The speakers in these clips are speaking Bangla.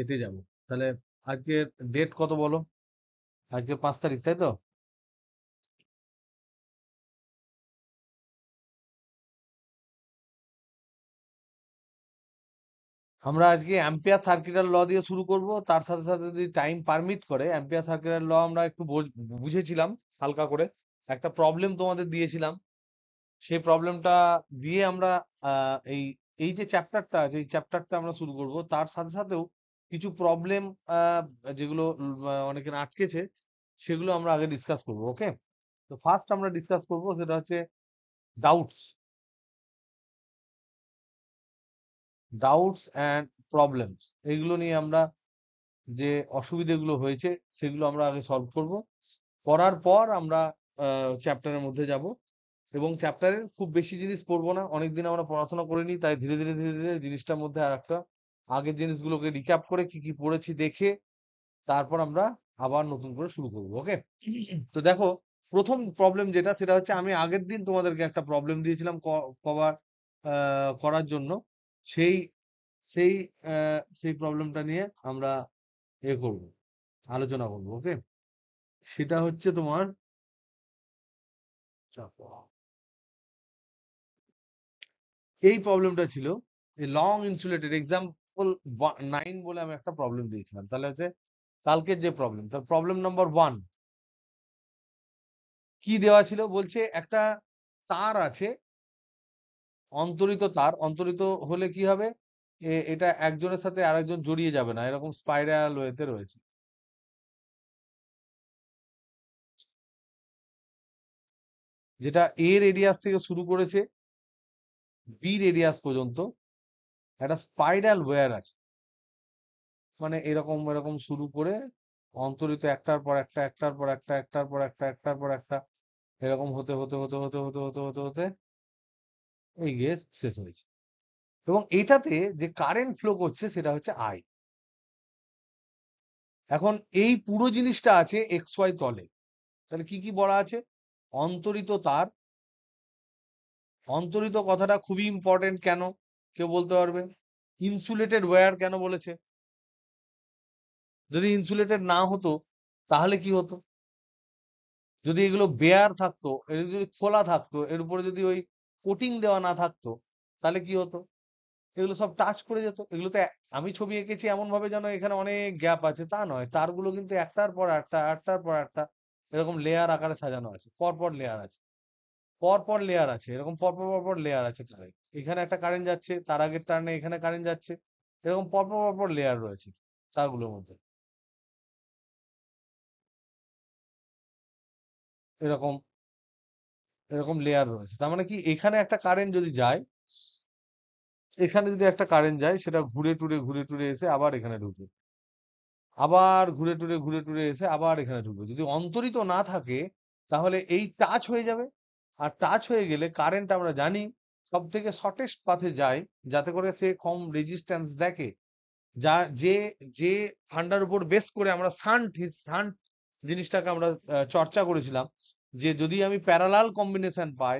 এতে যাব। তাহলে আজকের ডেট কত বলো? আজকে 5 তারিখ, তাই তো? আমরা আজকে অ্যাম্পিয়ার সার্কুলার ল দিয়ে শুরু করব। তার সাথে সাথে যদি টাইম পারমিট করে অ্যাম্পিয়ার সার্কুলার ল আমরা একটু বুঝেছিলাম হালকা করে। একটা প্রবলেম তোমাদের দিয়েছিলাম, সেই প্রবলেমটা দিয়ে আমরা এই এই যে চ্যাপ্টারটা আছে এই চ্যাপ্টারটা আমরা শুরু করব। তার সাথে সাথেও কিছু প্রবলেম যেগুলো অনেকের আটকেছে সেগুলো আমরা আগে ডিসকাস করব। ওকে, তো ফার্স্ট আমরা ডিসকাস করব সেটা হচ্ছে ডাউটস ডাউটস অ্যান্ড প্রবলেমস। এইগুলো নিয়ে আমরা যে অসুবিধাগুলো হয়েছে সেগুলো আমরা আগে সলভ করব। করার পর আমরা চ্যাপ্টারের মধ্যে যাব এবং চ্যাপ্টারের খুব বেশি জিনিস পড়বো না। অনেকদিন আমরা পড়াশোনা করিনি, তাই ধীরে ধীরে ধীরে ধীরে জিনিসটার মধ্যে আর একটা আগের জিনিসগুলোকে রিক্যাপ করে কি কি পড়েছি দেখে তারপর আমরা আবার নতুন করে শুরু করবো। ওকে, তো দেখো, প্রথম প্রবলেম যেটা সেটা হচ্ছে আমি আগের দিন তোমাদেরকে একটা প্রবলেম দিয়েছিলাম কভার করার জন্য। সেই সেই সেই প্রবলেমটা নিয়ে আমরা করব, আলোচনা করবো। ওকে, সেটা হচ্ছে তোমার এই প্রবলেমটা ছিল লং ইনসুলেটেড এক্সাম্পল 9 বলে আমি একটা প্রবলেম দিয়েছিলাম। তাহলে হচ্ছে কালকের যে প্রবলেম, তার প্রবলেম নাম্বার 1 কি দেওয়া ছিল, বলছে একটা তার আছে, অন্তরিত তার। অন্তরিত হলে কি হবে, এটা একজনের সাথে আরেকজন জড়িয়ে যাবে না, এরকম স্পাইরাল ওয়েতে রয়েছে। যেটা এ রেডিয়াস থেকে শুরু করেছে বি রেডিয়াস পর্যন্ত একটা স্পাইরাল ওয়্যার আছে। মানে এরকম এরকম শুরু করে অন্তরিত একটার পর একটা, একটার পর একটা, একটার পর একটা, একটার পর একটা, এরকম হতে হতে হতে হতে হতে হতে হতে হতে এই গিয়ে শেষ হয়েছে। এবং এটাতে যে কারেন্ট ফ্লো করছে সেটা হচ্ছে আই। এখন এই পুরো জিনিসটা আছে এক্স ওয়াই তলে। তাহলে কি কি বলা আছে? অন্তরিত তার। অন্তরিত কথাটা খুবই ইম্পর্টেন্ট। কেন, কেউ বলতে পারবে? ইনসুলেটেড ওয়্যার কেন বলেছে? যদি ইনসুলেটেড না হতো তাহলে কি হতো? যদি এগুলো বেয়ার থাকতো, এগুলো যদি খোলা থাকতো, এর উপরে যদি ওই কোটিং দেওয়া না থাকতো, তাহলে কি হতো? এগুলো সব টাচ করে যেত। এগুলোতে আমি ছবি এঁকেছি এমন ভাবে যেন এখানে অনেক গ্যাপ আছে, তা নয়। তারগুলো কিন্তু একটার পর একটা, একটার পর একটা এরকম লেয়ার আকারে সাজানো আছে, পরপর লেয়ার আছে, পরপর লেয়ার আছে, এরকম পরপর পরপর লেয়ার আছে তারে। এখানে একটা কারেন্ট যাচ্ছে, তার আগের টার্নে এখানে কারেন্ট যাচ্ছে, এরকম পরপর পরপর লেয়ার রয়েছে তারগুলোর মধ্যে, এরকম এরকম লেয়ার রয়েছে। তার মানে কি, এখানে একটা কারেন্ট যদি যায়, এখানে যদি একটা কারেন্ট যায়, সেটা ঘুরে টুরে ঘুরে টুরে এসে আবার এখানে ঢুকবে, আবার ঘুরে টুরে ঘুরে টুরে এসে আবার এখানে ঢুকবে। যদি অন্তরিত না থাকে তাহলে এই টাচ হয়ে যাবে। আর টাচ হয়ে গেলে কারেন্ট আমরা জানি সব থেকে শর্টেস্ট পাথে যায়, যাতে করে সে কম রেজিস্ট্যান্স দেখে। যা যে যে ফান্ডার উপর বেস করে আমরা শান্ট জিনিসটাকে আমরা চর্চা করেছিলাম, যে যদি আমি প্যারালাল কম্বিনেশন পাই,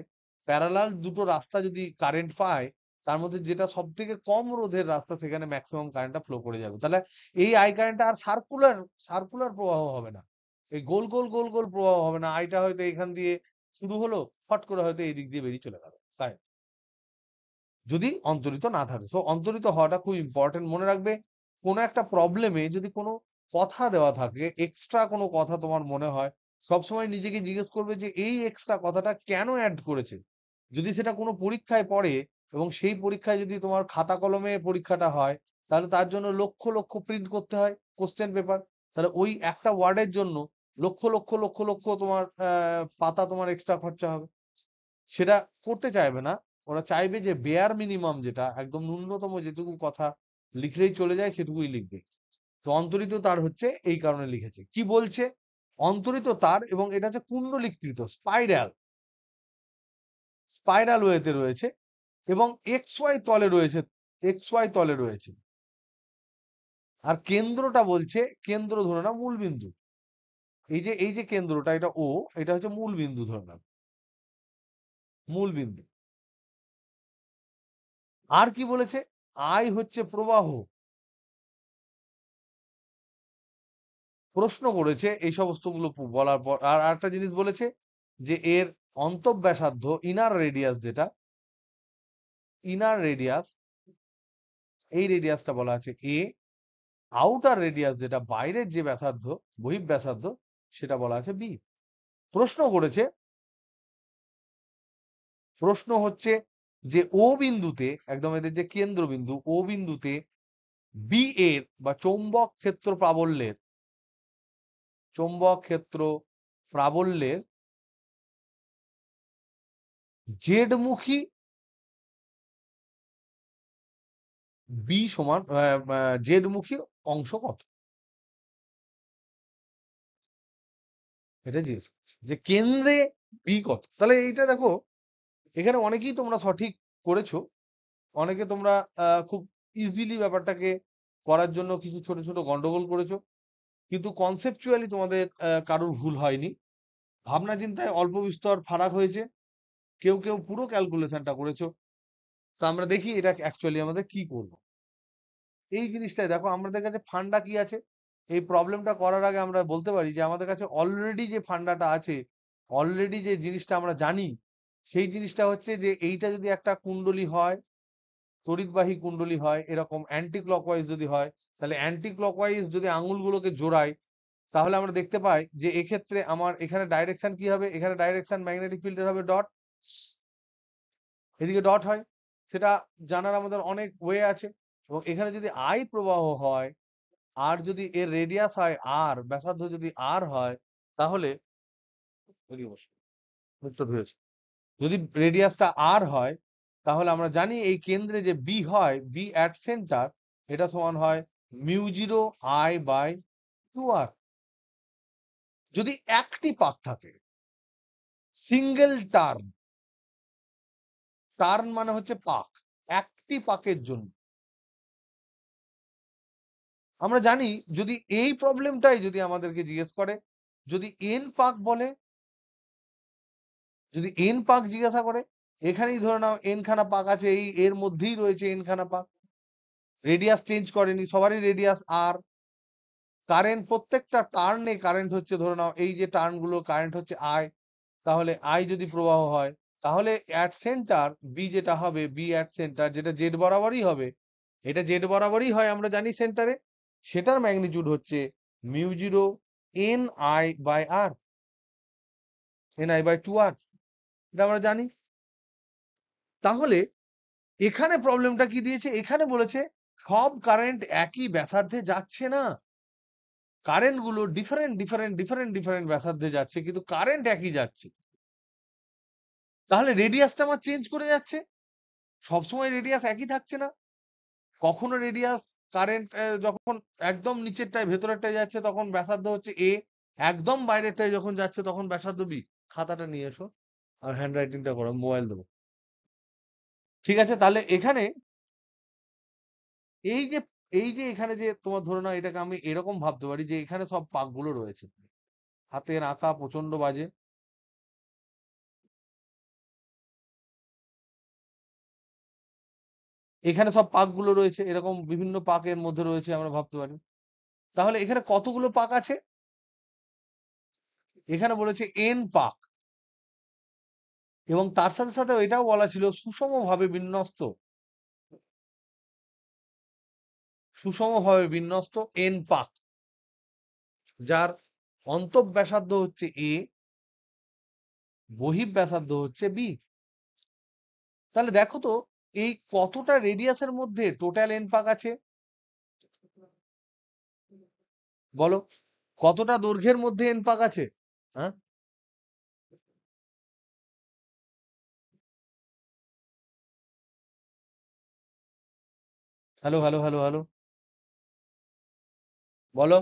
প্যারালাল দুটো রাস্তা যদি কারেন্ট পাই, তার মধ্যে যেটা সব থেকে কম রোধের রাস্তা সেখানে ম্যাক্সিমাম কারেন্টটা ফ্লো করে যাবে। তাহলে এই আই কারেন্টটা আর সার্কুলার সার্কুলার প্রবাহ হবে না, এই গোল গোল গোল গোল প্রবাহ হবে না। আইটা হয়তো এখান দিয়ে শুরু হলো, ফট করে হয়তো এই দিক দিয়ে বেরিয়ে চলে গেল, তাই যদি অন্তরিত না থাকে। সো অন্তরিত হওয়াটা খুব ইম্পর্টেন্ট। মনে রাখবে, কোনো একটা প্রবলেমে যদি কোনো কথা দেওয়া থাকে, এক্সট্রা কোনো কথা তোমার মনে হয়, সবসময় নিজেকে জিজ্ঞেস করবে যে এই এক্সট্রা কথাটা কেন অ্যাড করেছে। যদি সেটা কোনো পরীক্ষায় পড়ে এবং সেই পরীক্ষায় যদি তোমার খাতা কলমে পরীক্ষাটা হয়, তাহলে তার জন্য লক্ষ লক্ষ প্রিন্ট করতে হয় কোশ্চেন পেপার। তাহলে ওই একটা ওয়ার্ডের জন্য লক্ষ লক্ষ লক্ষ লক্ষ তোমার পাতা তোমার এক্সট্রা খরচা হবে। সেটা করতে চাইবে না। ওরা চাইবে যে বেয়ার মিনিমাম, যেটা একদম ন্যূনতম যেটুকু কথা লিখলেই চলে যায় সেটুকুই লিখবে। তো অন্তরিত তার হচ্ছে এই কারণে লিখেছে। কি বলছে? অন্তরিত তার, এবং এটা হচ্ছে কুণ্ডলীকৃত স্পাইরাল, স্পাইরাল ওয়েতে রয়েছে এবং এক্স ওয়াই তলে রয়েছে, এক্স ওয়াই তলে রয়েছে। আর কেন্দ্রটা বলছে, কেন্দ্র ধরে নাও মূল বিন্দু। এই যে কেন্দ্রটা, এটা ও, এটা হচ্ছে মূল বিন্দু ধরে নাও, মূল বিন্দু। আর কি বলেছে? আই হচ্ছে প্রবাহ, প্রশ্ন করেছে এই সমস্তগুলো বলার পর, আর একটা জিনিস বলেছে যে এর অন্তঃব্যাসার্ধ ইনার রেডিয়াস, যেটা ইনার রেডিয়াস, এই রেডিয়াসটা বলা আছে এ, আউটার রেডিয়াস যেটা বাইরের যে ব্যাসার্ধ, বহিঃব্যাসার্ধ, সেটা বলা আছে বি। প্রশ্ন করেছে, প্রশ্ন হচ্ছে যে ও বিন্দুতে, একদম এদের যে কেন্দ্রবিন্দু ও বিন্দুতে বি এর বা চৌম্বক ক্ষেত্র প্রাবল্যের, চৌম্বক ক্ষেত্র প্রাবল্যের জেডমুখী বি সমান জেডমুখী অংশ কত, এটা জিজ্ঞেস করছে যে কেন্দ্রে বি কত। তাহলে এইটা দেখো, এখানে অনেকেই তোমরা সঠিক করেছো, অনেকে তোমরা খুব ইজিলি ব্যাপারটাকে করার জন্য কিছু ছোট ছোট গন্ডগোল করেছো, কিন্তু কনসেপচুয়ালি তোমাদের কারোর ভুল হয়নি, ভাবনা চিন্তায় অল্প বিস্তর ফারাক হয়েছে, কেউ কেউ পুরো ক্যালকুলেশনটা করেছো। তো আমরা দেখি এটা অ্যাকচুয়ালি আমাদের কি করব। এই জিনিসটাই দেখো, আমাদের কাছে ফান্ডা কি আছে। এই প্রবলেমটা করার আগে আমরা বলতে পারি যে আমাদের কাছে অলরেডি যে ফান্ডাটা আছে, অলরেডি যে জিনিসটা আমরা জানি, সেই জিনিসটা হচ্ছে যে এইটা যদি একটা কুণ্ডলী হয়, তড়িৎবাহী কুণ্ডলী হয়, এরকম অ্যান্টি ক্লকওয়াইজ যদি হয়, তাহলে অ্যান্টি ক্লকওয়াইজ যদি আঙুলগুলোকে জোড়াই, তাহলে আমরা দেখতে পাই যে এক্ষেত্রে আমার এখানে ডাইরেকশন কি হবে, এখানে ডাইরেকশন ম্যাগনেটিক ফিল্ডের হবে ডট, এদিকে ডট হয়, সেটা জানার আমাদের অনেক ওয়ে আছে। এবং এখানে যদি আই প্রবাহ হয়, আর যদি এর রেডিয়াস হয় আর, ব্যাসার্ধ যদি আর হয়, তাহলে এদিকে বসো, উত্তর হয়েছে, যদি রেডিয়াসটা আর হয়, তাহলে আমরা জানি এই কেন্দ্রে যে বি হয়, বি অ্যাট সেন্টার, এটা সমান হয় মিউ 0 আই বাই 2r। যদি একটি পাক থাকে, সিঙ্গেল টার্ন, টার্ন মানে হচ্ছে পাক, একটি পাকের জন্য আমরা জানি, যদি এই প্রবলেমটাই যদি আমাদেরকে জিজ্ঞেস করে, যদি এন পাক বলে, যদি এন পাক জিজ্ঞাসা করে, এখানেই ধরে নাও এন খানা পাক আছে, এই এর মধ্যেই রয়েছে এন খানা পাক, রেডিয়াস চেঞ্জ করেনি, সবারই রেডিয়াস আর, কারেন্ট প্রত্যেকটা টার্নে কারেন্ট হচ্ছে, ধরে নাও এই যে টার্ন গুলো কারেন্ট হচ্ছে আই, তাহলে আই যদি প্রবাহ হয়, তাহলে অ্যাট সেন্টার বি যেটা হবে, বি অ্যাট সেন্টার যেটা জেড বরাবরই হবে, এটা জেড বরাবরই হয় আমরা জানি সেন্টারে, সেটার ম্যাগনিটিউড হচ্ছে mu 0 N I by R, N I by 2r, এটা আমরা জানি। তাহলে এখানে প্রবলেমটা কি দিয়েছে, এখানে বলেছে সব কারেন্ট একই ব্যাসার্ধে যাচ্ছে না, কারেন্ট গুলো ডিফারেন্ট ডিফারেন্ট ডিফারেন্ট ডিফারেন্ট ব্যাসার্ধে যাচ্ছে, কিন্তু কারেন্ট একই যাচ্ছে। তাহলে রেডিয়াসটা আমার চেঞ্জ করে যাচ্ছে, সবসময় রেডিয়াস একই থাকছে না, কখনো রেডিয়াস কারেন্ট যখন একদম নিচেরটায় ভেতরেরটায় যাচ্ছে তখন ব্যাসার্ধ হচ্ছে এ, একদম বাইরেরটায় যখন যাচ্ছে তখন ব্যাসার্ধ বি। খাতাটা নিয়ে এসো আর হ্যান্ড রাইটিংটা করো, মোবাইল দেবো। ঠিক আছে, তাহলে এখানে এই যে, এই যে এখানে যে তোমার ধরে নাও, এটাকে আমি এরকম ভাবতে পারি যে এখানে সব পাকগুলো রয়েছে, হাতের আঁকা প্রচন্ড বাজে, এখানে সব পাকগুলো রয়েছে, এরকম বিভিন্ন পাকের মধ্যে রয়েছে আমরা ভাবতে পারি। তাহলে এখানে কতগুলো পাক আছে, এখানে বলেছে এন পাক, এবং তার সাথে সাথে এটাও বলা ছিল সুষমভাবে বিন্যস্ত, সুষমভাবে বিন্যস্ত এন পাক, যার অন্তঃব্যাসার্ধ হচ্ছে এ, বহিঃব্যাসার্ধ হচ্ছে বি। তাহলে দেখো তো, এই কতটা রেডিয়াসের মধ্যে টোটাল এন পাক আছে বলো, কতটা দৈর্ঘ্যের মধ্যে এন পাক আছে? হ্যাঁ, হ্যালো হ্যালো হ্যালো হ্যালো, বলো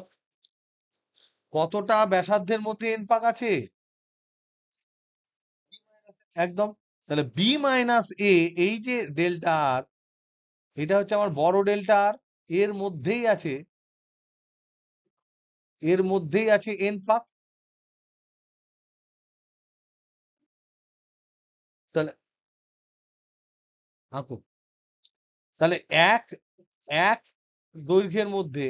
কতটা ব্যাসার্ধের মধ্যে এন পাক আছে? একদম। তাহলে বি মাইনাস এ, এই যে ডেল্টা আর, এটা হচ্ছে আমার বড় ডেল্টা আর, এর মধ্যেই আছে, এর মধ্যেই আছে এন পাক। তাহলে আঁকো, তাহলে এক এক দৈর্ঘ্যের মধ্যে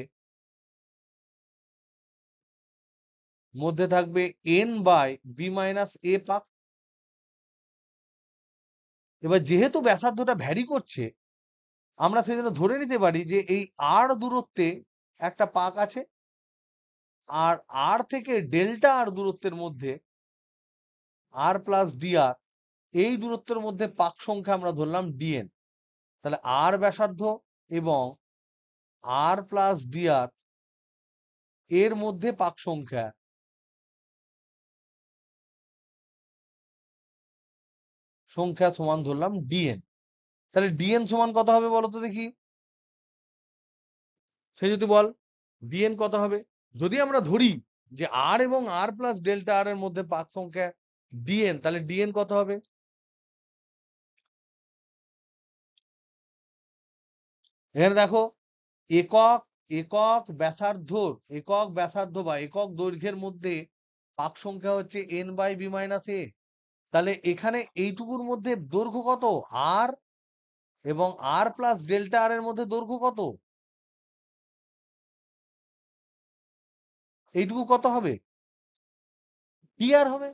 মধ্যে থাকবে n বাই বি মাইনাস এ পাক। এবার যেহেতু ব্যাসার্ধটা ভ্যারি করছে, আমরা সেজন্য ধরে নিতে পারি যে এই r দূরত্বে একটা পাক আছে, আর r থেকে ডেল্টা r দূরত্বের মধ্যে r প্লাস dr, এই দূরত্বের মধ্যে পাক সংখ্যা আমরা ধরলাম dn। তাহলে r ব্যাসার্ধ এবং r প্লাস dr এর মধ্যে পাক সংখ্যা সমান ধরলাম dn। তাহলে dn সমান কত হবে বলো তো দেখি, সে যদি বল dn কত হবে। যদি আমরা ধরি যে r এবং r প্লাস ডেল্টা r এর মধ্যে পাক সংখ্যা dn, তাহলে dn কত হবে। এখানে দেখো, একক একক ব্যাসার্ধ বা একক দৈর্ঘ্যের মধ্যে পাক সংখ্যা হচ্ছে n বাই বি মাইনাস এ। তাহলে এখানে এইটুকুর মধ্যে দৈর্ঘ্য কত, r, এবং r প্লাস ডেল্টা r এর মধ্যে দৈর্ঘ্য কত, এইটুকু কত হবে, dr হবে।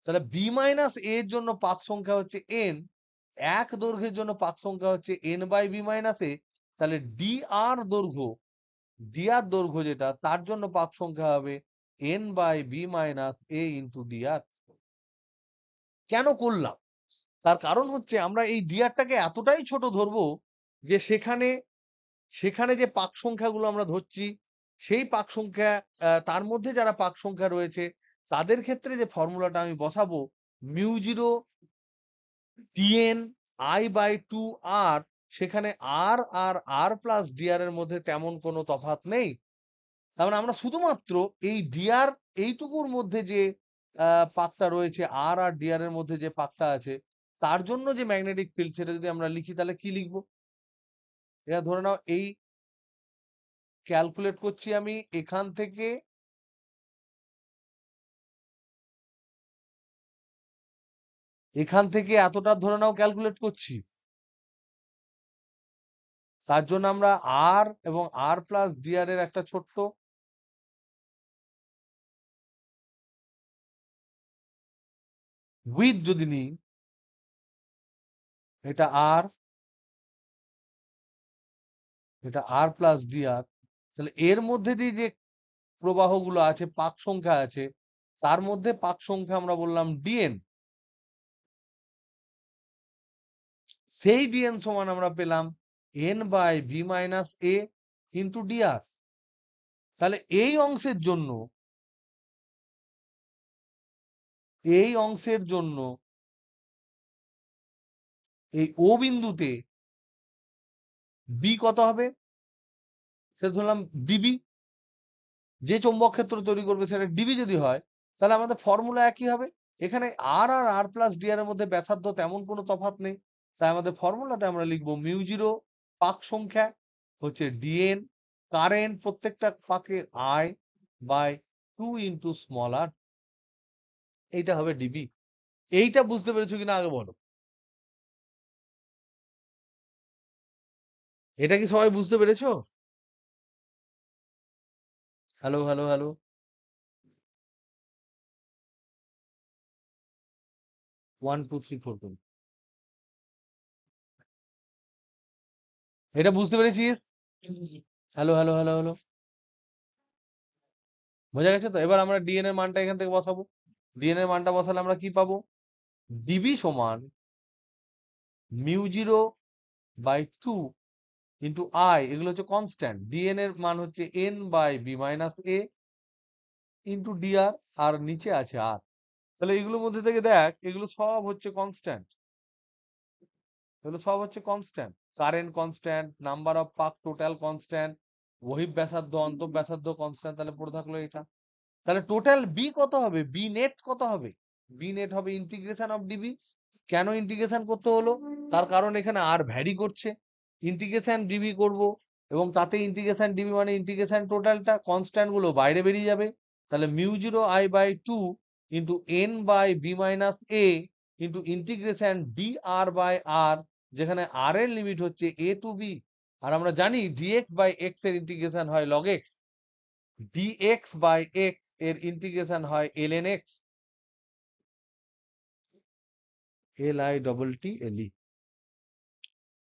তাহলে বি মাইনাস এর জন্য পাক সংখ্যা হচ্ছে n, এক দৈর্ঘ্যের জন্য পাক সংখ্যা হচ্ছে n বাই বি মাইনাস এ। তাহলে dr দৈর্ঘ্য যেটা, তার জন্য পাক সংখ্যা হবে n by B minus A into dr। কেন করলাম, তার কারণ হচ্ছে আমরা এই dr-টাকে এতটাই ছোট ধরবো যে সেখানে সেখানে যে পাক সংখ্যাগুলো আমরা ধরছি, সেই পাক সংখ্যা, তার মধ্যে যারা পাক সংখ্যা রয়েছে তাদের ক্ষেত্রে যে ফর্মুলাটা আমি বসাবো, mu 0 dn i by 2r, সেখানে r আর r প্লাস dr এর মধ্যে তেমন কোনো তফাৎ নেই। তার মানে আমরা শুধুমাত্র এই dr, এইটুকুর মধ্যে যে পাকটা রয়েছে, r আর dr এর মধ্যে যে পাকটা আছে, তার জন্য যে ম্যাগনেটিক ফিল্ড, সেটা যদি আমরা লিখি তাহলে কি লিখবো। এটা ধরে নাও এই ক্যালকুলেট করছি আমি এখান থেকে এতটা ধরে নাও ক্যালকুলেট করছি। তার জন্য আমরা r এবং r প্লাস dr এর একটা ছোট্ট উইথ যদি নিই, এটা r, এটা r প্লাস dr, তাহলে এর মধ্যে দিয়ে যে প্রবাহগুলো আছে, পাক সংখ্যা আছে, তার মধ্যে পাক সংখ্যা আমরা বললাম dn। সেই dn সমান আমরা পেলাম n by B minus A into dr। তাহলে এই অংশের জন্য এই ও বিন্দুতে বি কত হবে, সেটা ধরলাম ডিবি। যে চৌম্বক ক্ষেত্র তৈরি করবে সেটা ডিবি যদি হয়, তাহলে আমাদের ফর্মুলা একই হবে। এখানে আর আর আর প্লাস ডিআর এর মধ্যে ব্যাসার্ধ তেমন কোনো তফাৎ নেই, তাই আমাদের ফর্মুলাতে আমরা লিখবো মিউ 0 পাক সংখ্যা হচ্ছে ডিএন, কারেন্ট প্রত্যেকটা পাকের আই বাই 2 ইন্টু স্মল আর, এইটা হবে ডিবি। এইটা বুঝতে পেরেছো কিনা আগে বলো। এটা কি সবাই বুঝতে পেরেছো? Hello hello hello, 1 2 3 4 5। এটা বুঝতে পেরেছিস? হ্যালো হ্যালো হ্যালো হ্যালো, বোঝা গেছে তো। এবার আমরা ডিএন এর মানটা এখান থেকে বসাবো। ডিএন এর মানটা বসালে আমরা কি পাবো, ডিবি সমান মিউ 0 বাই 2 ইন্টু আই, এগুলো হচ্ছে কনস্ট্যান্ট। ডিএন এর মান হচ্ছে N by B minus A into DR, আর নিচে আছে আর। তাহলে এগুলোর মধ্যে থেকে দেখ, এগুলো সব হচ্ছে কনস্ট্যান্ট, এগুলো সব হচ্ছে constant. Current constant, number of পাক টোটাল কনস্ট্যান্ট, বহিঃ ব্যাসার্ধ অন্তঃ ব্যাসার্ধ কনস্ট্যান্ট। তাহলে পড়ে থাকলো এটা। তাহলে টোটাল বি কত হবে, বি নেট কত হবে, বি নেট হবে ইন্টিগ্রেশন অফ ডিবি। কেন ইন্টিগ্রেশন করতে হলো, তার কারণ এখানে আর ভ্যারি করছে, ইন্টিগ্রেশন ডিবি করব, এবং তাতে ইন্টিগ্রেশন ডিবি মানে ইন্টিগ্রেশন টোটালটা, কনস্ট্যান্ট গুলো বাইরে বেরিয়ে যাবে। তাহলে mu 0 I by 2 into N by B minus A into integration D R by R, যেখানে আর এর লিমিট হচ্ছে এ টু বি। আর আমরা জানি ডিএক্স বাই এক্স এর ইন্টিগ্রেশন হয় log X. dx by x এর ইন্টিগ্রেশন হয় ln x, LITTLE,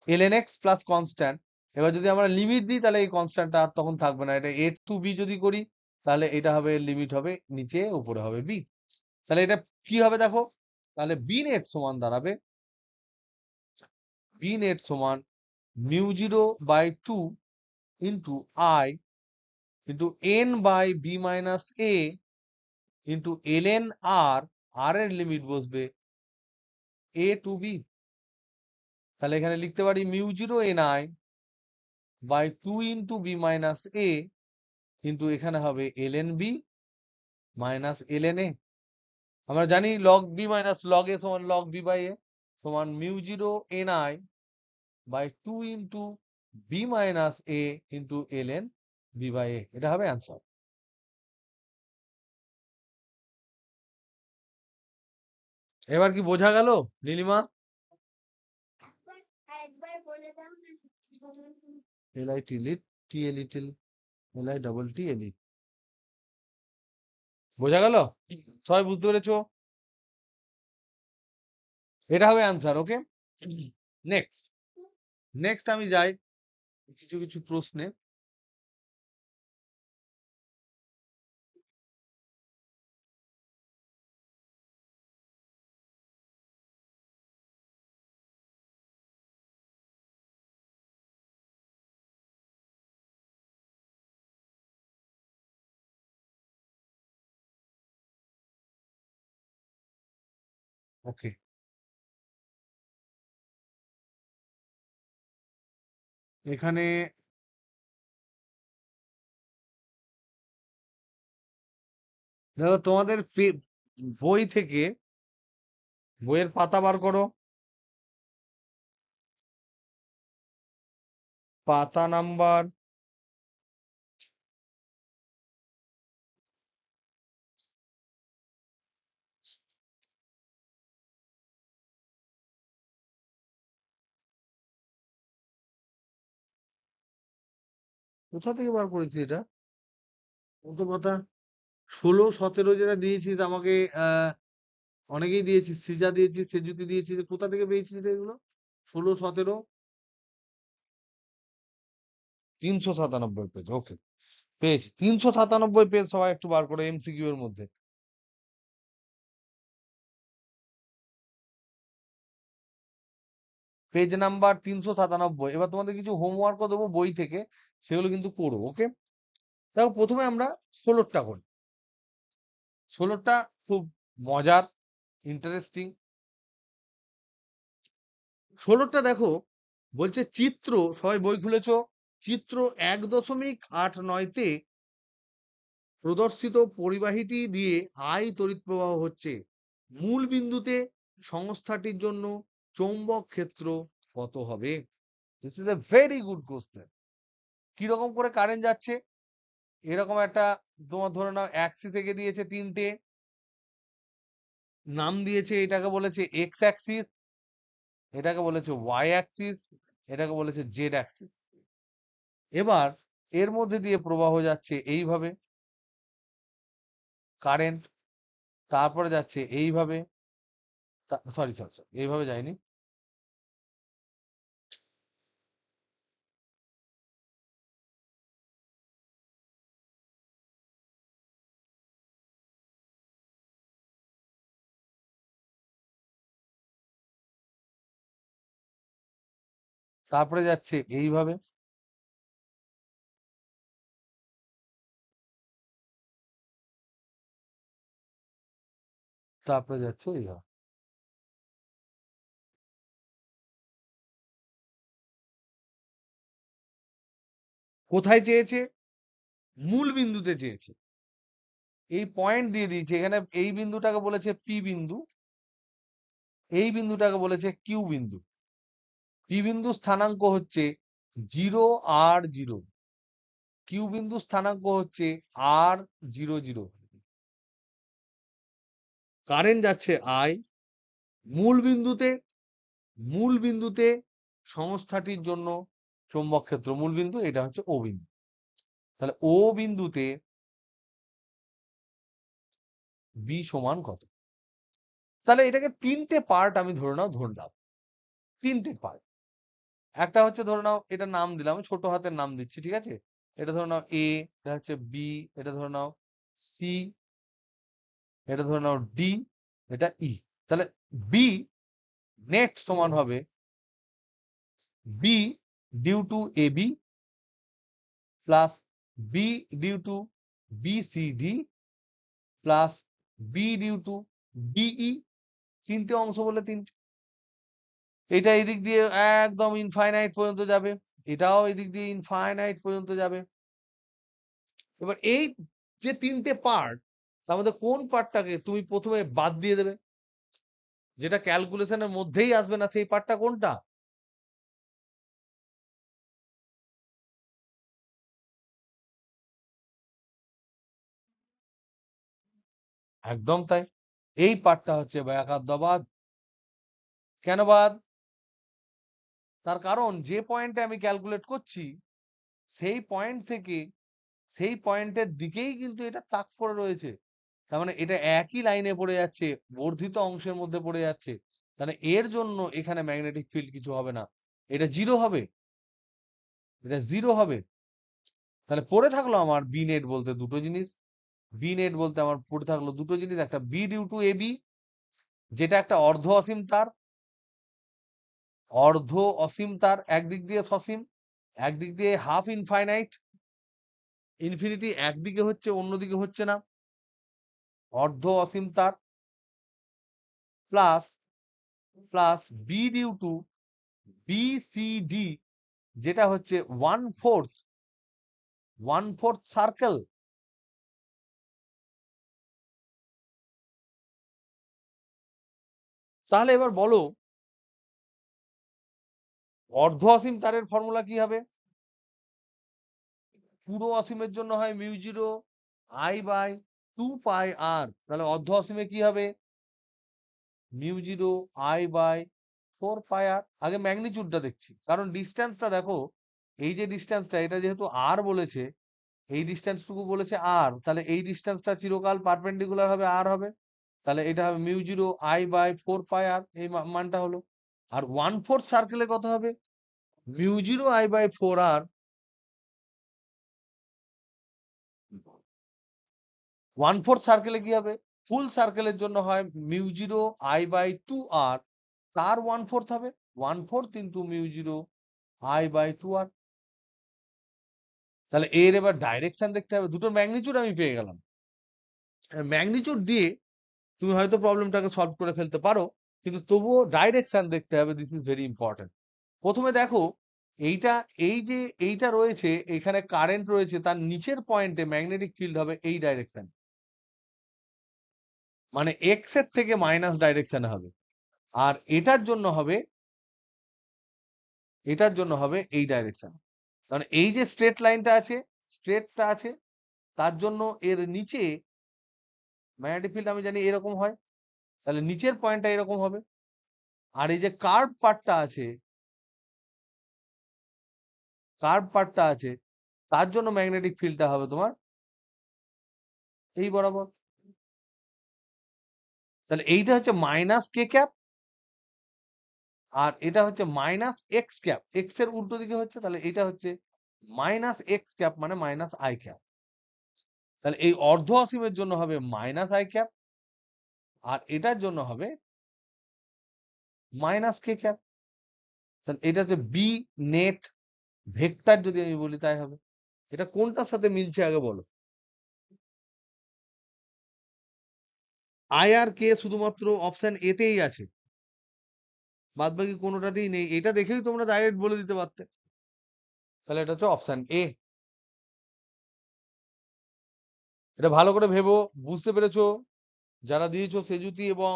ln x plus constant. এবার যদি আমরা লিমিট দিই তাহলে এই কনস্ট্যান্টটা আর তখন থাকবে না, এটা a টু b যদি করি তাহলে এটা হবে, লিমিট হবে নিচে, উপরে হবে b। তাহলে এটা কি হবে দেখো, তাহলে b নেট সমান দাঁড়াবে, b নেট সমান μ0/2 into i into n by b minus a into ln r, r এর লিমিট বসবে a টু b। তাহলে এখানে লিখতে পারি μ0ni/2 into b minus a কিন্তু এখানে হবে ln b minus ln a। আমরা জানি log b minus log a সমান log b বাই a সমান μ0ni/2 into b minus a into ln b by a, এটা হবে অ্যান্সার। এবার কি বোঝা গেল নীলিমা? LITTLE বোঝা গেল? সবাই বুঝতে পেরেছো? এটা হবে অ্যান্সার। ওকে, নেক্সট নেক্সট আমি যাই কিছু কিছু প্রশ্নে। ওকে, এখানে দেখো তোমাদের বই থেকে বইয়ের পাতা বার করো, পাতা নাম্বার কোথা থেকে বার করেছি এটা, কত কথা, 16-17 যেটা দিয়েছিস আমাকে, অনেকেই দিয়েছিস, সৃজা দিয়েছিস, সেজুতি দিয়েছিস, কোথা থেকে পেয়েছিস রে এগুলো? 16-17 397 পেজ। ওকে, পেজ 397 পেজ, সবাই একটু বার করে এমসিকিউ এর মধ্যে। Page number 397। এবার তোমাদের কিছু হোমওয়ার্কও দেবো বই থেকে, সেগুলো কিন্তু করো। ওকে, দেখো প্রথমে আমরা 16টা করি। 16টা খুব মজার, ইন্টারেস্টিং। 16টা দেখো, বলছে চিত্র, সবাই বই খুলেছো, চিত্র 1.89-তে প্রদর্শিত পরিবাহীটি দিয়ে আই তড়িৎ প্রবাহ হচ্ছে, মূল বিন্দুতে সংস্থাটির জন্য চৌম্বক ক্ষেত্র কত হবে? This is a very good question. কিরকম করে কারেন্ট যাচ্ছে, এরকম একটা তোমার ধরে নাও অ্যাক্সিস এঁকে দিয়েছে তিনটে, নাম দিয়েছে, এটাকে বলেছে এক্স অ্যাক্সিস, এটাকে বলেছে ওয়াই অ্যাক্সিস, এটাকে বলেছে জেড অ্যাক্সিস। এবার এর মধ্যে দিয়ে প্রবাহ যাচ্ছে এইভাবে কারেন্ট, তারপরে যাচ্ছে এইভাবে, সরি সরি সরি, এইভাবে যায়নি, তারপরে যাচ্ছে এইভাবে, তারপরে যাচ্ছে এইভাবে। কোথায় চেয়েছে? মূল বিন্দুতে চেয়েছে। এই পয়েন্ট দিয়ে দিয়েছে এখানে, এই বিন্দুটাকে বলেছে পি বিন্দু, এই বিন্দুটাকে বলেছে কিউ বিন্দু। পি বিন্দু স্থানাঙ্ক হচ্ছে 0 r 0, কিউ বিন্দু স্থানাঙ্ক হচ্ছে r 0 0। কারেন্ট যাচ্ছে আই, মূল বিন্দুতে, মূল বিন্দুতে সংস্থাটির জন্য চৌম্বক ক্ষেত্র, মূল বিন্দু এটা হচ্ছে ও বিন্দু। তাহলে ও বিন্দুতে বি সমান কত। তাহলে এটাকে তিনটে পার্ট আমি ধরলাম তিনটে পার্ট। একটা হচ্ছে ধরে নাও, এটা নাম দিলাম, ছোট হাতের নাম দিচ্ছি, ঠিক আছে। এটা ধরে নাও এ, এটা হচ্ছে বি, এটা ধরে নাও সি, এটা ধরে নাও ডি, এটা ই। তাহলে বি নেট সমান হবে B due to A B plus B due to B C D plus B due to DE. তিনটে অংশ বলে তিনটে। এটা এদিক দিয়ে একদম ইনফাইনাইট পর্যন্ত যাবে, এটাও এদিক দিয়ে ইনফাইনাইট পর্যন্ত যাবে। এবার এই যে তিনটে পার্ট, তার মধ্যে কোন পার্টটাকে তুমি প্রথমে বাদ দিয়ে দেবে, যেটা ক্যালকুলেশনের মধ্যেই আসবে না, সেই পার্টটা কোনটা? একদম তাই, এই পার্টটা হচ্ছে ব্যাঘাতবাদ। কেন বাদ? তার কারণ যে পয়েন্টে আমি ক্যালকুলেট করছি সেই পয়েন্ট থেকে সেই পয়েন্টের দিকেই কিন্তু এটা তাক করে রয়েছে। তার মানে এটা একই লাইনে পড়ে যাচ্ছে, বর্ধিত অংশের মধ্যে পড়ে যাচ্ছে। তাহলে এর জন্য এখানে ম্যাগনেটিক ফিল্ড কিছু হবে না, এটা জিরো হবে, এটা জিরো হবে। তাহলে পড়ে থাকলো আমার বি নেট বলতে দুটো জিনিস। বি নেট বলতে আমার পড়ে থাকলো দুটো জিনিস, একটা B due to A B, যেটা একটা অর্ধ অসীম তার, অর্ধ অসীম তার, একদিক দিয়ে সসীম, একদিক দিয়ে হাফ ইনফাইনাইট, ইনফিনিটি একদিকে হচ্ছে অন্যদিকে হচ্ছে না, অর্ধ অসীম তার, plus plus B due to B C D, যেটা হচ্ছে ওয়ান ফোর্থ সার্কেল। তাহলে এবার বলো অর্ধ অসীম তারের ফর্মুলা কি হবে? পুরো অসীমের জন্য হয় মিউ জিরো আই বাই 2 পাই আর। তাহলে অর্ধ অসীমে কি হবে? Mu zero I by 4 pi আর। আগে ম্যাগনিচিউডটা দেখছি, কারণ ডিস্টেন্সটা দেখো, এই যে ডিস্টেন্সটা, এটা যেহেতু আর বলেছে, এই ডিস্টেন্সটুকু বলেছে আর, তাহলে এই ডিস্টেন্সটা চিরকাল পারপেন্ডিকুলার হবে, আর হবে। তাহলে এটা হবে mu zero I by 4 pi R, এই মানটা হলো। আর 1/4 সার্কেলে কত হবে? Mu zero I by 4 R, 1/4 সার্কেলে কি হবে? ফুল সার্কেলের জন্য হয় mu zero I by 2 R, তার 1/4 হবে 1/4 into mu zero I by 2 R. তাহলে এর এবার ডাইরেকশন দেখতে হবে, দুটোর ম্যাগনিচিউড আমি পেয়ে গেলাম। ম্যাগনিচিউড দিয়ে তুমি হয়তো প্রবলেমটাকে সলভ করে ফেলতে পারো, কিন্তু তবুও ডাইরেকশন দেখতে হবে, দিস ইজ ভেরি ইম্পর্টেন্ট। প্রথমে দেখো, এইটা, এই যে এইটা রয়েছে, এখানে কারেন্ট রয়েছে, তার নিচের পয়েন্টে ম্যাগনেটিক ফিল্ড হবে এই ডাইরেকশন, মানে এক্স এর থেকে মাইনাস ডাইরেকশনে হবে। আর এটার জন্য হবে এই ডাইরেকশন। কারণ এই যে স্ট্রেট লাইনটা আছে, স্ট্রেটটা আছে, তার জন্য এর নিচে ম্যাগনেটিক ফিল্ড আমি জানি এরকম হয়, তাহলে নিচের পয়েন্টটা এরকম হবে। আর এই যে কার্ভ পার্টটা আছে, তার জন্য ম্যাগনেটিক ফিল্ডটা হবে তোমার এই বরাবর। তাহলে এইটা হচ্ছে মাইনাস কে ক্যাপ, আর এটা হচ্ছে মাইনাস এক্স ক্যাপ, এক্স এর উল্টো দিকে হচ্ছে, তাহলে এটা হচ্ছে মাইনাস এক্স ক্যাপ, মানে মাইনাস আই ক্যাপ। তাহলে এই অর্ধ অসীমের জন্য হবে মাইনাস আই ক্যাপ, আর এটার জন্য হবে মাইনাস কে ক্যাপ। তাহলে এটা হচ্ছে বি নেট ভেক্টর, যদি আমি বলি তাই হবে। এটা কোনটার সাথে মিলছে আগে বলো? আই আর কে শুধুমাত্র অপশন এ তেই আছে, বাদ বাকি কোনোটাতেই নেই। এটা দেখেই তোমরা ডাইরেক্ট বলে দিতে পারতে। তাহলে এটা হচ্ছে অপশন এ। এটা ভালো করে ভেবো, বুঝতে পেরেছো? যারা দিয়েছো সেজুতি এবং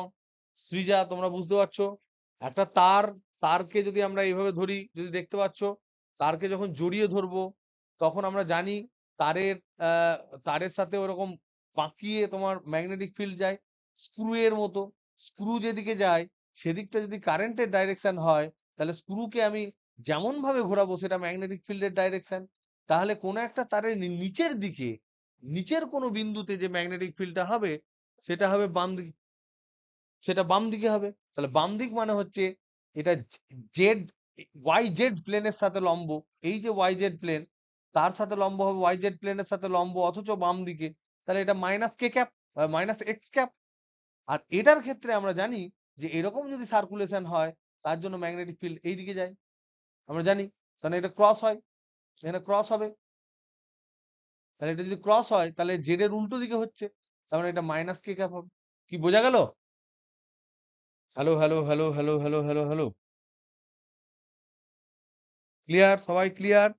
সৃজা, তোমরা বুঝতে পারছো? একটা তারকে যদি আমরা এইভাবে ধরি, যদি দেখতে পাচ্ছ, তারকে যখন জড়িয়ে ধরবো, তখন আমরা জানি তারের আহ, তারের সাথে ওরকম বাঁকিয়ে তোমার ম্যাগনেটিক ফিল্ড যায়, স্ক্রু এর মতো। স্ক্রু যেদিকে যায় সেদিকটা যদি কারেন্টের ডাইরেকশন হয়, তাহলে স্ক্রুকে আমি যেমন ভাবে ঘোরাবো সেটা ম্যাগনেটিক ফিল্ডের ডাইরেকশন। তাহলে কোনো একটা তারের নিচের দিকে, নিচের কোনো বিন্দুতে যে ম্যাগনেটিক ফিল্ডটা হবে, সেটা হবে বাম দিকে, সেটা বাম দিকে হবে। তাহলে বাম দিক মানে হচ্ছে এটা জেড, ওয়াই জেড প্লেনের সাথে লম্ব। এই যে ওয়াই জেড প্লেন, তার সাথে লম্ব হবে ওয়াই জেড প্লেনের সাথে লম্ব, অথচ বাম দিকে। তাহলে এটা মাইনাস কে ক্যাপ, মাইনাস এক্স ক্যাপ। আর এটার ক্ষেত্রে আমরা জানি যে এরকম যদি সার্কুলেশন হয়, তার জন্য ম্যাগনেটিক ফিল্ড এই দিকে যায়, আমরা জানি। কারণ এটা ক্রস হয়, এখানে ক্রস হবে। তাহলে এটা যদি ক্রস হয়, তাহলে জেড এর উল্টো দিকে হচ্ছে, তার মানে এটা মাইনাস কে ক্যাপ হবে। কি বোঝা গেল? Hello hello hello hello hello hello hello, clear? সবাই ক্লিয়ার?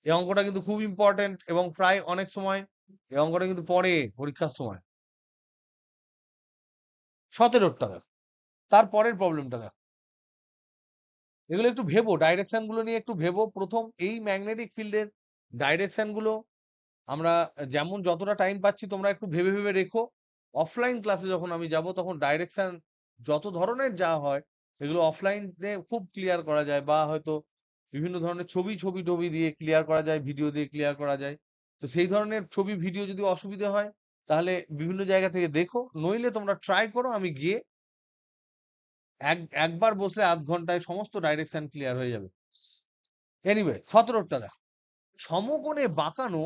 এই অঙ্কটা কিন্তু খুব ইম্পর্টেন্ট, এবং প্রায় অনেক সময় এই অঙ্কটা কিন্তু পড়ে পরীক্ষার সময়। 17টা দেখো, তারপরের প্রবলেমটা দেখো। এগুলো একটু ভেবো, ডাইরেকশন গুলো নিয়ে একটু ভেবো। প্রথম এই ম্যাগনেটিক ফিল্ডের ডাইরেকশন গুলো আমরা যেমন যতটা টাইম পাচ্ছি তোমরা একটু ভেবে ভেবে রেখো। অফলাইন ক্লাসে যখন আমি যাব, তখন ডাইরেকশন যত ধরনের যা হয় এগুলো অফলাইনে খুব ক্লিয়ার করা যায়, বা হয়তো বিভিন্ন ধরনের ছবি ছবি টবি দিয়ে ক্লিয়ার করা যায়, ভিডিও দিয়ে ক্লিয়ার করা যায়। তো সেই ধরনের ছবি ভিডিও যদি অসুবিধা হয়, তাহলে বিভিন্ন জায়গা থেকে দেখো, নইলে তোমরা ট্রাই করো। আমি গিয়ে একবার বসলে আধ ঘন্টায় সমস্ত ডাইরেকশন ক্লিয়ার হয়ে যাবে। এনিওয়ে, 17টা দেখো। সমকোণে বাঁকানো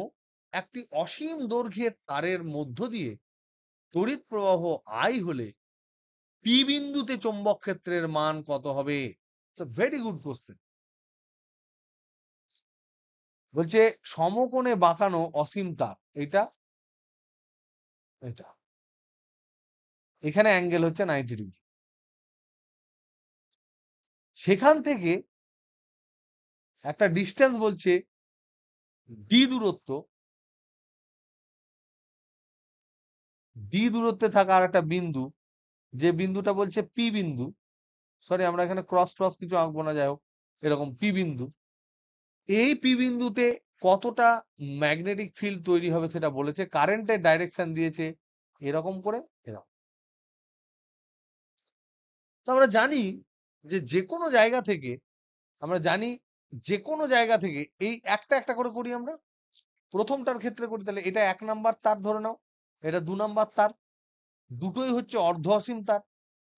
একটি অসীম দৈর্ঘ্যের তারের মধ্য দিয়ে তড়িৎ প্রবাহ I হলে পি বিন্দুতে চৌম্বক ক্ষেত্রের মান কত হবে? Very good question. বলছে সমকোণে বাঁকানো অসীম তার, এটা এটা এখানে অ্যাঙ্গেল হচ্ছে 90 ডিগ্রি। সেখান থেকে একটা ডিস্টেন্স বলছে ডি দূরত্ব, ডি দূরত্বে থাকা আর একটা বিন্দু, যে বিন্দুটা বলছে পি বিন্দু। সরি, আমরা এখানে ক্রস ক্রস কিছু আঁকবো না, যাই হোক, এরকম পি বিন্দু। এই পি বিন্দুতে কতটা ম্যাগনেটিক ফিল্ড তৈরি হবে সেটা বলেছে। কারেন্টের ডাইরেকশন দিয়েছে এরকম করে, এরকম। তো আমরা জানি যে যে কোনো জায়গা থেকে, আমরা জানি যে কোনো জায়গা থেকে এই একটা একটা করে করি আমরা। প্রথমটার ক্ষেত্রে করি, তাহলে এটা 1 নাম্বার তার ধরে নাও, এটা 2 নাম্বার তার, দুটোই হচ্ছে অর্ধ অসীম তার।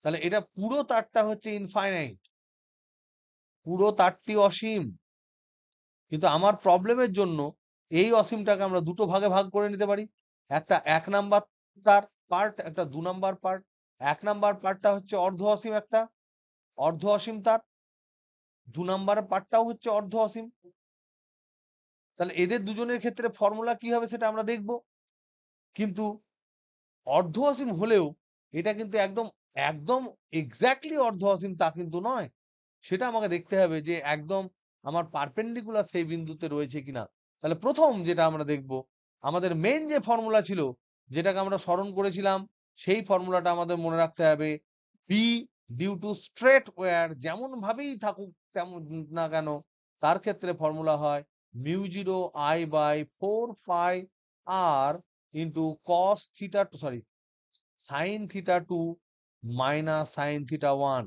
তাহলে এটা পুরো তারটা হচ্ছে ইনফাইনাইট, পুরো তারটি অসীম। কিন্তু আমার প্রবলেমের জন্য এই অসীমটাকে আমরা দুটো ভাগে ভাগ করে নিতে পারি। একটা 1 নাম্বার তার পার্ট, একটা 2 নাম্বার পার্ট। 1 নাম্বার পার্টটা হচ্ছে অর্ধ অসীম, একটা অর্ধ অসীম তার। 2 নাম্বার পার্টটাও হচ্ছে অর্ধ অসীম। তাহলে এদের দুজনের ক্ষেত্রে ফর্মুলা কি হবে সেটা আমরা দেখব। কিন্তু অর্ধ অসীম হলেও এটা কিন্তু একদম একদম এক্স্যাক্টলি অর্ধ অসীম তা কিন্তু নয়। সেটা আমাকে দেখতে হবে যে একদম আমার পারপেন্ডিকুলার সেই বিন্দুতে রয়েছে কিনা। তাহলে প্রথম যেটা আমরা দেখব, আমাদের মেন যে ফর্মুলা ছিল, যেটাকে আমরা স্মরণ করেছিলাম, সেই ফর্মুলাটা আমাদের মনে রাখতে হবে। P due to straight wire যেমন ভাবেই থাকুক তেমন না কেন, তার ক্ষেত্রে ফর্মুলা হয় mu 0 I by 4 pi R into cos theta, sorry, sine theta 2 minus sine theta 1।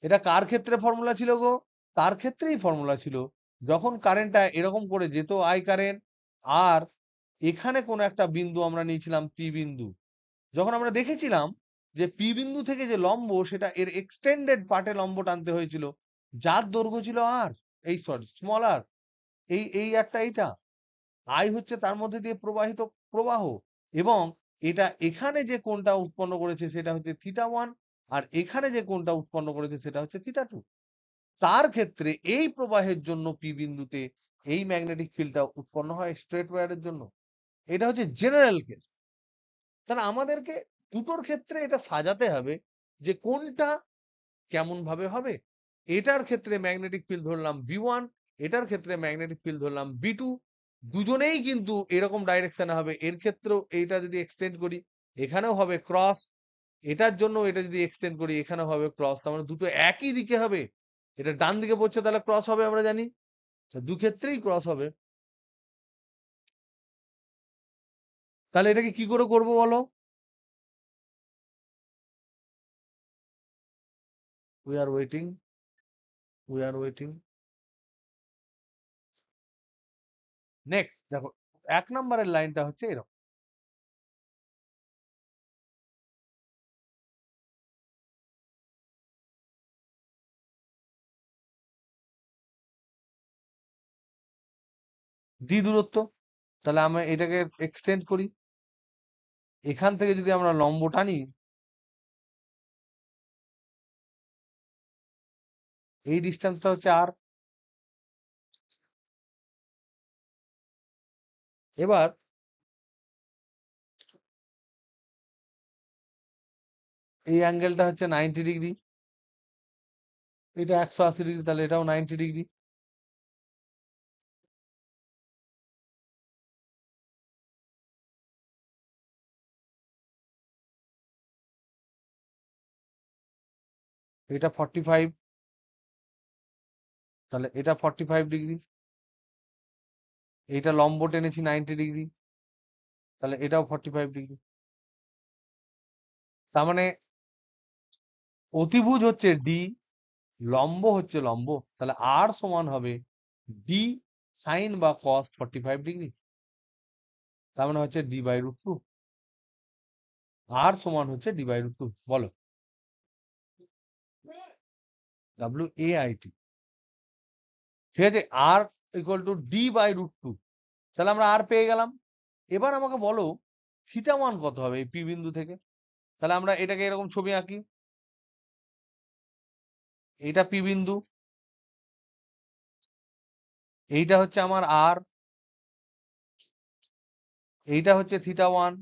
এটা কার ক্ষেত্রে ফর্মুলা ছিল গো? তার ক্ষেত্রেই ফর্মুলা ছিল। যখন কারেন্টটা এরকম করে যেত আই কারেন্ট, আর এখানে কোন একটা বিন্দু আমরা নিয়েছিলাম পি বিন্দু। যখন আমরা দেখেছিলাম যে পি বিন্দু থেকে যে লম্ব, সেটা এর এক্সটেন্ডেড পার্টে লম্ব টানতে হয়েছিল, যার দৈর্ঘ্য ছিল আর, এই সরি স্মল আর, এই একটা এইটা আই হচ্ছে তার মধ্যে দিয়ে প্রবাহিত প্রবাহ। এবং এটা এখানে যে কোণটা উৎপন্ন করেছে সেটা হচ্ছে থিটা 1, আর এখানে যে কোণটা উৎপন্ন করেছে সেটা হচ্ছে থিটা 2। তার ক্ষেত্রে এই প্রবাহের জন্য পি বিন্দুতে এই ম্যাগনেটিক ফিল্ডটা উৎপন্ন হয় স্ট্রেট ওয়্যারের জন্য। এটা হচ্ছে জেনারেল কেস। তাহলে আমাদেরকে দুটোর ক্ষেত্রে এটা সাজাতে হবে যে কোনটা কেমন ভাবে হবে। এটার ক্ষেত্রে ম্যাগনেটিক ফিল্ড ধরলাম B1, এটার ক্ষেত্রে ম্যাগনেটিক ফিল্ড ধরলাম B2। দুজনেই কিন্তু এরকম ডাইরেকশনে হবে। এর ক্ষেত্রেও এইটা যদি এক্সটেন্ড করি, এখানেও হবে ক্রস। এটার জন্য এটা যদি এক্সটেন্ড করি, এখানেও হবে ক্রস। তার মানে দুটো একই দিকে হবে। এটা ডান দিকে পড়ছে, তাহলে ক্রস হবে, আমরা জানি। দু ক্ষেত্রেই ক্রস হবে। তাহলে এটাকে কি করে করবো বলো? We are waiting, we are waiting. Next দেখো, এক নম্বরের লাইনটা হচ্ছে এরকম। ডি দূরত্ব, তাহলে আমরা এটাকে এক্সটেন্ড করি। এখান থেকে যদি আমরা লম্ব টানি, এই ডিস্টেন্সটা হচ্ছে আর। এবার এই অ্যাঙ্গেলটা হচ্ছে 90 ডিগ্রি, এটা 180 ডিগ্রি, তাহলে এটাও 90 ডিগ্রি। এটা 45, তাহলে এটা 45 ডিগ্রি। এইটা লম্ব টেনেছি 90 ডিগ্রি, তাহলে এটাও 45 ডিগ্রি। তার মানে অতিভুজ হচ্ছে ডি, লম্ব হচ্ছে লম্ব, তাহলে আর সমান হবে ডি সাইন বা কস 45 ডিগ্রি। তার মানে হচ্ছে D by root two. R সমান হচ্ছে ডি বাই রুট টু। বলো, WAIT। ঠিক আছে, R equal to D by root two. তাহলে আমরা আর পেয়ে গেলাম। এবার আমাকে বলো থিটা ওয়ান কত হবে এই পি বিন্দু থেকে। তাহলে আমরা এটাকে এরকম ছবি আঁকি, এইটা পি বিন্দু, এইটা হচ্ছে আমার আর, এইটা হচ্ছে থিটা ওয়ান,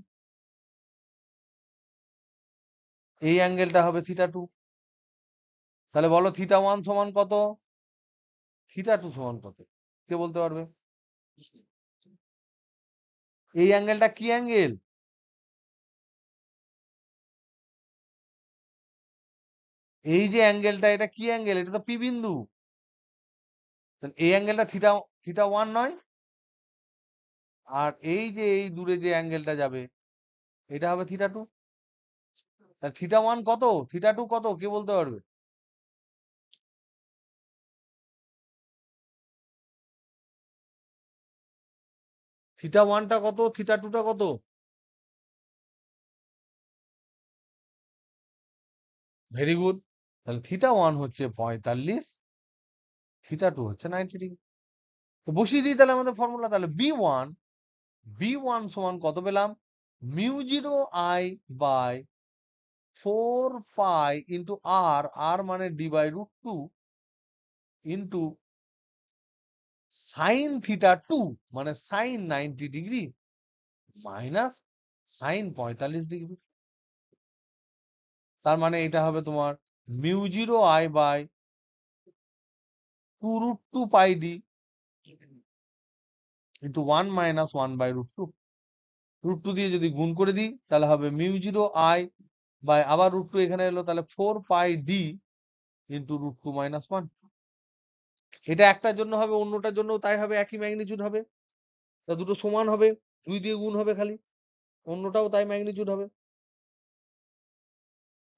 এই অ্যাঙ্গেলটা হবে থিটা টু। তাহলে বলো থিটা ওয়ান সমান কত, থিটা টু সমান কত, কে বলতে পারবে? এই অ্যাঙ্গেলটা কি অ্যাঙ্গেল? এই যে অ্যাঙ্গেলটা, এটা কি অ্যাঙ্গেল? এটা তো পি বিন্দু। তাহলে এই অ্যাঙ্গেলটা থিটা থিটা ওয়ান নয়? আর এই যে এই দূরে যে অ্যাঙ্গেলটা যাবে, এটা হবে থিটা টু। তাহলে থিটা ওয়ান কত, থিটা টু কত, কে বলতে পারবে? থিটা ওয়ানটা কত, থিটা টুটা কত? Very good. তাহলে থিটা ওয়ান হচ্ছে 45, থিটা টু হচ্ছে 90 ডিগ্রি। তো বসিয়ে দিই তাহলে আমাদের ফর্মুলা। তাহলে বি ওয়ান সমান কত পেলাম? Mu zero I by 4 pi into R, R মানে D by root two, into sine theta two মানে sine 90 degree minus sine 45 degree. তার মানে এটা হবে তোমার mu zero I by 2√2 pi D into 1 - 1 by √2। √2 দিয়ে যদি গুণ করে দিই তাহলে হবে মিউ জিরো আই বাই আবার √2 এখানে এলো, তাহলে 4 পাই ডি ইন্টু √2 - 1। এটা একটার জন্য হবে, অন্যটার জন্য তাই হবে, একই ম্যাগনিচিউড হবে। তা দুটো সমান হবে, 2 দিয়ে গুণ হবে খালি, অন্যটাও তাই ম্যাগনিচিউড হবে।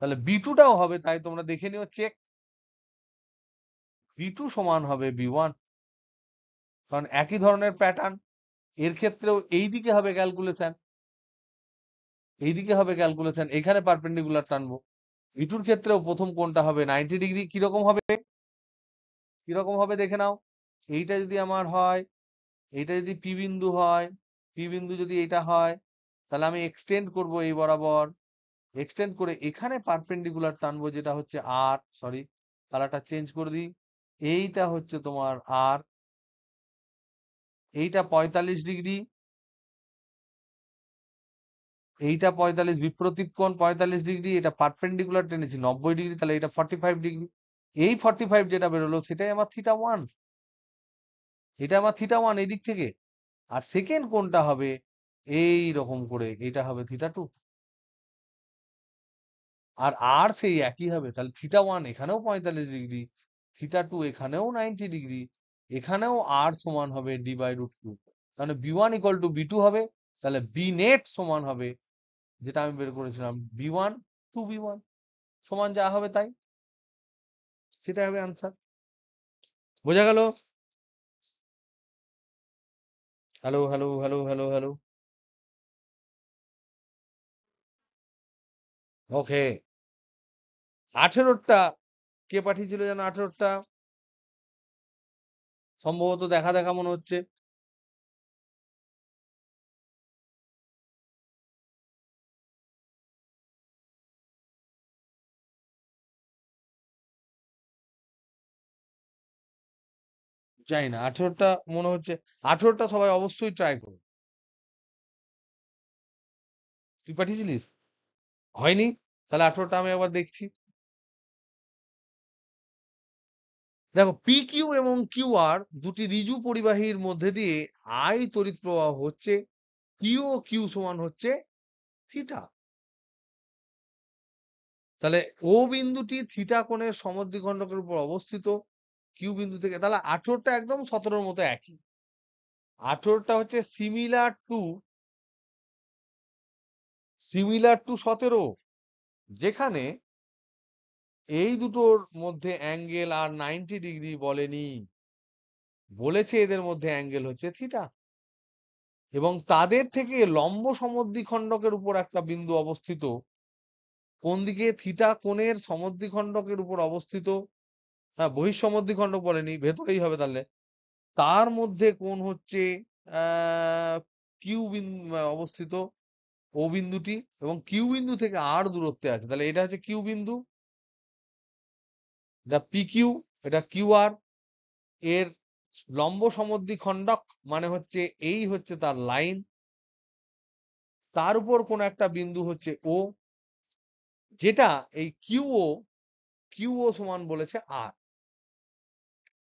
তাহলে বি2টাও হবে তাই, তোমরা দেখে নিও, চেক। বি2 সমান হবে বি1, কারণ একই ধরনের প্যাটার্ন। এর ক্ষেত্রেও এইদিকে হবে ক্যালকুলেশন, এইদিকে হবে ক্যালকুলেশন, এখানে পারপেন্ডিকুলার টানবো। বি2র ক্ষেত্রেও প্রথম কোণটা হবে 90 ডিগ্রি। কিরকম হবে, কিরকম হবে দেখে নাও। এইটা যদি আমার হয়, এইটা যদি পি বিন্দু হয়, পি বিন্দু যদি এটা হয়, তাহলে আমি এক্সটেন্ড করব এই বরাবর, এক্সটেন্ড করে এখানে পারপেন্ডিকুলার টানবো, যেটা হচ্ছে আর, সরি কালারটা চেঞ্জ করে দিই, এইটা হচ্ছে তোমার আর, এইটা 45 ডিগ্রি, এইটা 45 বিপরীত কোণ 45 ডিগ্রি, এটা পারপেন্ডিকুলার টেনেছি 90 ডিগ্রি, তাহলে এটা 45 ডিগ্রি। এই 45 যেটা বেরোলো সেটাই আমার থিটা ওয়ান, এটা আমার থিটা ওয়ান এই দিক থেকে। আর সেকেন্ড কোণটা হবে এই রকম করে, এটা হবে থিটা টু। আর আর সেই একই হবে, তাহলে থিটা ওয়ান এখানেও 45 ডিগ্রি, থিটা টু এখানেও 90 ডিগ্রি, এখানেও আর সমান হবে ডি বাই রুট টু। তাহলে বি1 ইকুয়াল টু বি2 হবে। তাহলে বি নেট সমান হবে, যেটা আমি বের করেছিলাম, বি1 টু বি1 সমান যা হবে তাই, সেটাই হবে আনসার। বোঝা গেল? Hello, hello, hello, hello, hello. Okay. 18টা কে পাঠিয়েছিল যেন 18টা? সম্ভবত দেখা দেখা মনে হচ্ছে। জানি না। 18টা মনে হচ্ছে। 18টা সবাই অবশ্যই ট্রাই করো। তুই পাঠিয়েছিলিস? হয়নি? তাহলে 18টা আমি একবার দেখছি। দেখো PQ এবং QR দুটি ঋজু পরিবাহীর মধ্যে দিয়ে I তড়িৎ প্রবাহ হচ্ছে। Q সমান হচ্ছে থিটা। তাহলে O বিন্দুটি থিটা কোণের সমদ্বিখণ্ডকের উপর অবস্থিত। Q বিন্দু থেকে তাহলে 18টা একদম 17-র মতো একই। 18টা হচ্ছে সিমিলার টু 17, যেখানে এই দুটোর মধ্যে অ্যাঙ্গেল আর 90 ডিগ্রি বলেনি, বলেছে এদের মধ্যে অ্যাঙ্গেল হচ্ছে থিটা। এবং তাদের থেকে লম্ব সমদ্বিখণ্ডকের উপর একটা বিন্দু অবস্থিত। কোন দিকে? থিটা কোণের সমদ্বিখণ্ডকের উপর অবস্থিত। হ্যাঁ, বহিঃসমদ্বিখণ্ডক বলেনি, ভেতরেই হবে তাহলে। তার মধ্যে কোণ হচ্ছে কিউ বিন্দু অবস্থিত, ও বিন্দুটি, এবং কিউ বিন্দু থেকে আর দূরত্বে আছে। তাহলে এটা হচ্ছে কিউ বিন্দু, এটা PQ, এটা QR। এর লম্ব সমদ্বিখণ্ডক মানে হচ্ছে এই হচ্ছে তার লাইন, তার উপর কোন একটা বিন্দু হচ্ছে O, যেটা এই কিউও সমান বলেছে আর।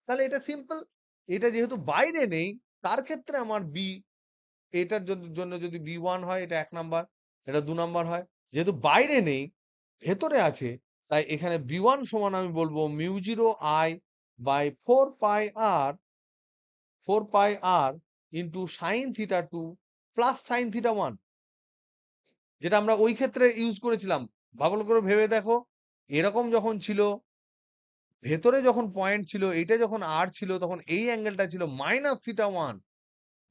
তাহলে এটা সিম্পল। এটা যেহেতু বাইরে নেই, তার ক্ষেত্রে আমার এটার জন্য যদি B1 হয়, এটা 1 নাম্বার, এটা 2 নাম্বার হয়। যেহেতু বাইরে নেই, ভেতরে আছে, তাই এখানে B1 সমান আমি বলবো μ0I/4πr into sine theta 2 plus sign theta 1, যেটা আমরা ওই ক্ষেত্রে ইউজ করেছিলাম। ভালো করে ভেবে দেখো, এরকম যখন ছিল, ভেতরে যখন পয়েন্ট ছিল, এটা যখন আর ছিল, তখন এই অ্যাঙ্গেলটা ছিল -θ1,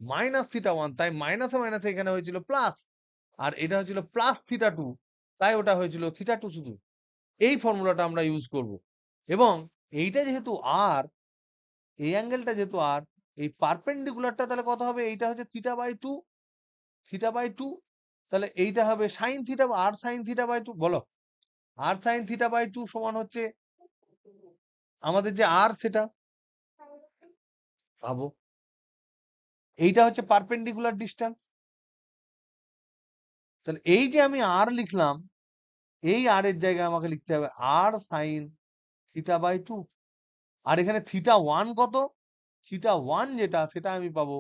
-θ1, তাই মাইনাসে মাইনাসে এখানে হয়েছিল প্লাস, আর এটা হয়েছিল +θ2, তাই ওটা হয়েছিল θ2 শুধু। এই ফর্মুলাটা আমরা ইউজ করব। এবং এইটা যেহেতু আর, এই অ্যাঙ্গেলটা যেহেতু আর, এই পারপেন্ডিকুলারটা তাহলে কত হবে? এইটা হচ্ছে θ/2, θ/2, তাহলে এইটা হবে সাইন থিটা, আর সাইন θ/2, বলো। আর সাইন θ/2 সমান হচ্ছে আমাদের যে আর, সেটা ভাবো। এইটা হচ্ছে পারপেন্ডিকুলার ডিস্টেন্স। তাহলে এই যে আমি আর লিখলাম, এই আর এর জায়গায় আমাকে লিখতে হবে আর সাইন θ/2। আর এখানে θ1 কত? θ1 যেটা, সেটা আমি পাবো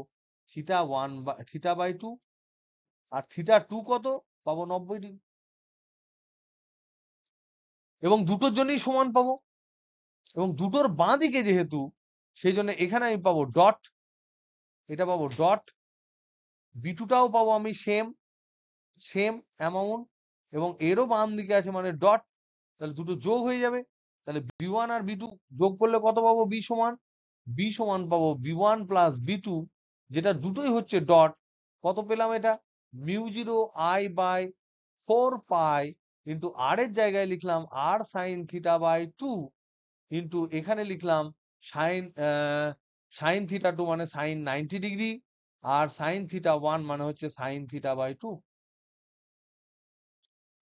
θ/2। আর θ2 কত? পাবো 90 ডিগ্রি। এবং দুটোর জন্যই সমান পাবো, এবং দুটোর বাঁ দিকে যেহেতু, সেই জন্য এখানে আমি পাবো ডট, এটা পাবো ডট, B2টাও পাবো আমি সেম সেম অ্যামাউন্ট, এবং এরও বাম দিকে আছে মানে ডট। তাহলে দুটো যোগ হয়ে যাবে। তাহলে B1 আর B2 যোগ করলে কত পাবো? B সমান পাবো B1 প্লাস B2, যেটা দুটোই হচ্ছে ডট। কত পেলাম এটা? μ0I/4π ইন্টু আর এর জায়গায় লিখলাম আর সাইন θ/2 ইন্টু এখানে লিখলাম সাইন সাইন θ2 মানে সাইন 90 ডিগ্রি, আর সাইন θ1 মানে হচ্ছে সাইন θ/2।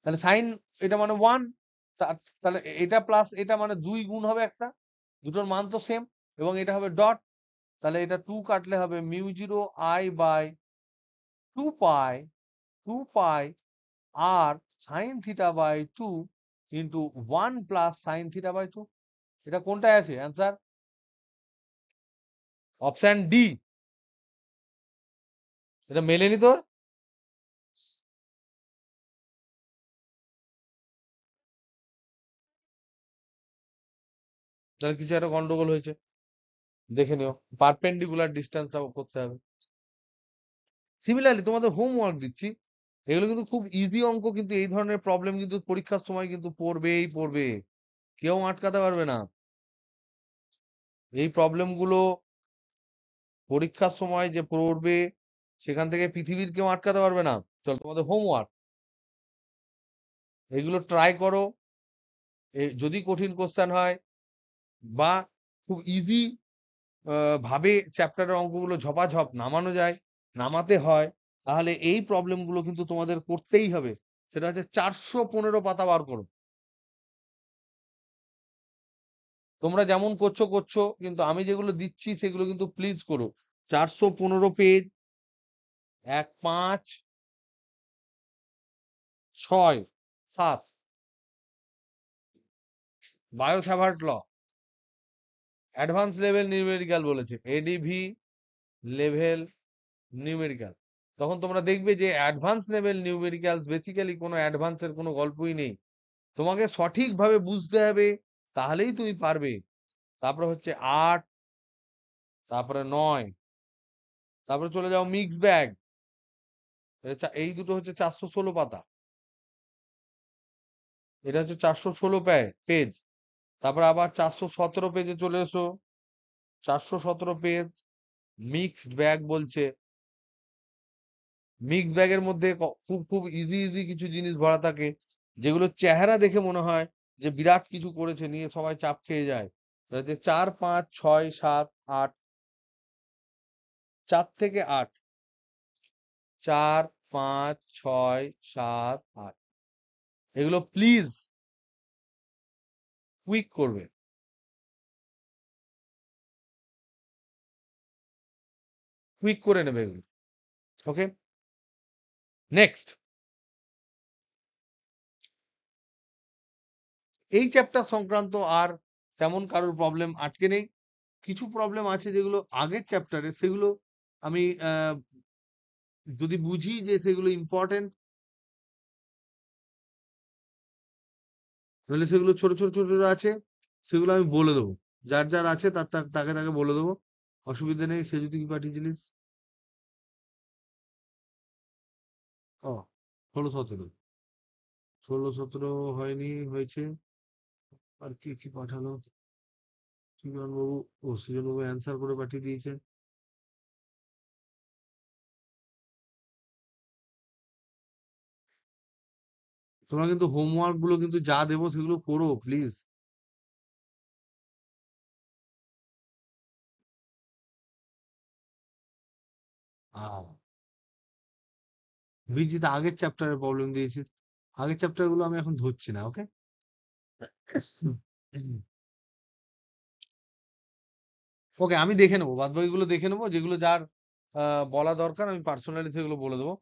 তাহলে সাইন, এটা মানে 1, তাহলে এটা প্লাস এটা মানে 2 গুণ হবে একটা, দুটোর মান তো সেম, এবং এটা হবে ডট। তাহলে এটা 2 কাটলে হবে μ0I/2π আর সাইন θ/2 ইন্টু 1 প্লাস সাইন θ/2। এটা কোনটায় আছে অ্যান্সার? Option D. এটা মেলেনি তোর? তাহলে কিছু একটা গন্ডগোল হয়েছে, দেখে নিও। পারপেন্ডিকুলার ডিস্টেন্সটাও করতে হবে। সিমিলারলি তোমাদের হোমওয়ার্ক দিচ্ছি, এগুলো কিন্তু খুব ইজি অঙ্ক, কিন্তু এই ধরনের প্রবলেম কিন্তু পরীক্ষার সময় কিন্তু পড়বে, কেউ আটকাতে পারবে না। এই প্রবলেম গুলো পরীক্ষার সময় যে পড়বে, সেখান থেকে পৃথিবীর কেউ আটকাতে পারবে না। চলো তোমাদের হোমওয়ার্ক, এগুলো ট্রাই করো। যদি কঠিন কোশ্চেন হয় বা খুব ইজি ভাবে চ্যাপ্টারের অঙ্কগুলো ঝপাঝপ নামানো যায়, নামাতে হয়, তাহলে এই প্রবলেমগুলো কিন্তু তোমাদের করতেই হবে। সেটা হচ্ছে 415 পাতা বার করো। তোমরা যেমন করছো করছো, কিন্তু আমি যেগুলো দিচ্ছি সেগুলো কিন্তু প্লিজ করো। 415 পেজ, 1, 5, 6, 7 বায়ো স্যাভার্ট ল, অ্যাডভান্স লেভেল নিউমেরিক্যাল বলেছে, এডিভি লেভেল নিউমেরিক্যাল। তখন তোমরা দেখবে যে অ্যাডভান্স লেভেল নিউমেরিক্যাল বেসিক্যালি কোনো অ্যাডভান্সের কোনো গল্পই নেই। তোমাকে সঠিকভাবে বুঝতে হবে, তাহলেই তুমি পারবে। তারপরে হচ্ছে 8, তারপরে 9, তারপরে চলে যাও মিক্স ব্যাগ। এই দুটো হচ্ছে 416 পাতা, এটা হচ্ছে 416 পেজ। তারপরে আবার 417 পেজে চলে এসো, 417 পেজ মিক্সড ব্যাগ বলছে। মিক্স ব্যাগের মধ্যে খুব খুব ইজি ইজি কিছু জিনিস ভরা থাকে, যেগুলো চেহারা দেখে মনে হয় যে বিরাট কিছু করেছে, নিয়ে সবাই চাপ খেয়ে যায়। এটা হচ্ছে 4, 5, 6, 7, 8, 4 থেকে 8, 4, 5, 6, 7, 8, এগুলো প্লিজ কুইক করবে, কুইক করে নেবে এগুলো। ওকে, নেক্সট। এই চ্যাপ্টার সংক্রান্ত আর তেমন কারোর প্রবলেম আটকে নেই। কিছু প্রবলেম আছে যেগুলো আগের চ্যাপ্টারে, সেগুলো আমি যদি বুঝি যে সেগুলো ইম্পর্টেন্ট, নইলে সেগুলো ছোট ছোট ছোট ছোট আছে, সেগুলো আমি বলে দেবো। যার যার আছে তাকে তাকে বলে দেবো, অসুবিধা নেই। সে যদি কি পাঠিয়েছিলিস? ও, 16, 17, 16, 17 হয়নি, হয়েছে। আর কি কি পাঠালো সৃজন বাবু? ও, সৃজন বাবু অ্যান্সার করে পাঠিয়ে দিয়েছে। তোমরা কিন্তু হোমওয়ার্ক গুলো কিন্তু যা দেবো সেগুলো করো প্লিজ। বিজিত, আগের চ্যাপ্টারের প্রবলেম দিয়েছিস। আগের চ্যাপ্টার গুলো আমি এখন ধরছি না, ওকে? ওকে, আমি দেখে নেবো, বাদ বাকিগুলো দেখে নেবো, যেগুলো যার বলা দরকার আমি পার্সোনালি সেগুলো বলে দেবো।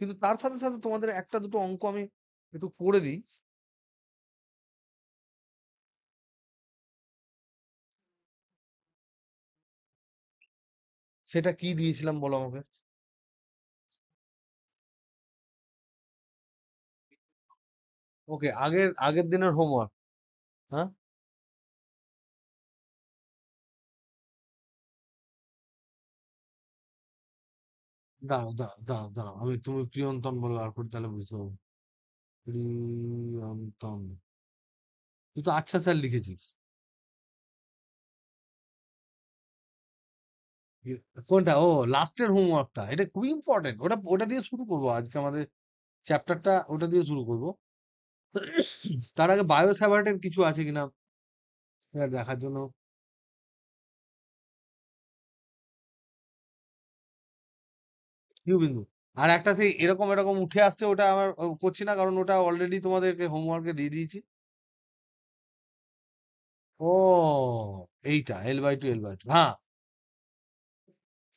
কিন্তু তার সাথে সাথে তোমাদের একটা দুটো অঙ্ক আমি একটু করে দিই। সেটা কি দিয়েছিলাম বলো আমাকে? ওকে, আগের আগের দিনের হোমওয়ার্ক। হ্যাঁ, দাঁড়াও দাঁড়াও দাঁড়াও দাঁড়াও, আমি তুমি প্রিয়ন্তন বলো আর করে, তাহলে বুঝতে পারবো। প্রিয়ন্তন, তুই তো আচ্ছা স্যার লিখেছিস। কোনটা? ও, লাস্টের হোমওয়ার্কটা, এটা খুবই ইম্পর্টেন্ট। ওটা ওটা দিয়ে শুরু করবো আজকে আমাদের চ্যাপ্টারটা, ওটা দিয়ে শুরু করবো। তার আগে বায়ো স্যাভার্টের কিছু আছে কিনা সেটা দেখার জন্য। কিউ বিন্দু, আর একটা সেই এরকম এরকম উঠে আসছে, ওটা আমার করছি না, কারণ ওটা অলরেডি তোমাদেরকে হোমওয়ার্কে দিয়ে দিয়েছি। ও, এইটা L/2 L/2, হ্যাঁ,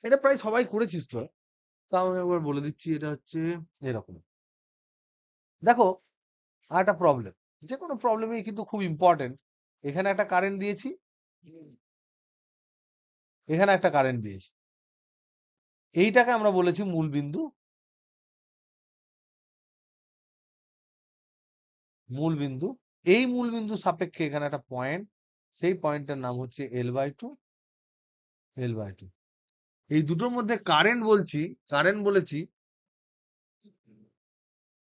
এটা প্রায় সবাই করেছিস তো। তাও আমি একবার বলে দিচ্ছি, এটা হচ্ছে এরকম। দেখো, আর একটা প্রবলেম, যে কোনো প্রবলেমই কিন্তু খুব ইম্পর্টেন্ট। এখানে একটা কারেন্ট দিয়েছি, এখানে একটা কারেন্ট দিয়েছি, এইটাকে আমরা বলেছি মূল বিন্দু। মূল বিন্দু, এই মূল বিন্দু সাপেক্ষে এখানে একটা পয়েন্ট, সেই পয়েন্টের নাম হচ্ছে L/2, L/2। এই দুটোর মধ্যে কারেন্ট বলছি, কারেন্ট বলেছি,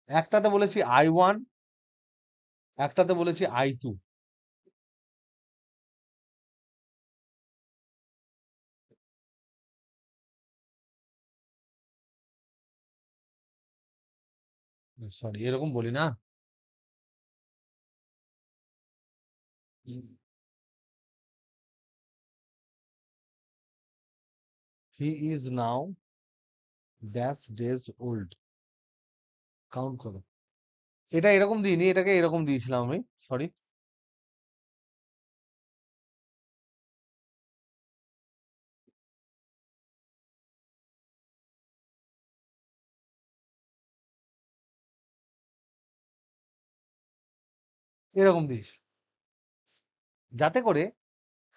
একটাতে বলেছি I1, একটাতে বলেছি I2। সরি, এরকম বলি না। He is now dash days old. Count করো। এটা এরকম দিইনি, এটাকে এরকম দিয়েছিলাম আমি। সরি। এরকম দিয়েছি যাতে করে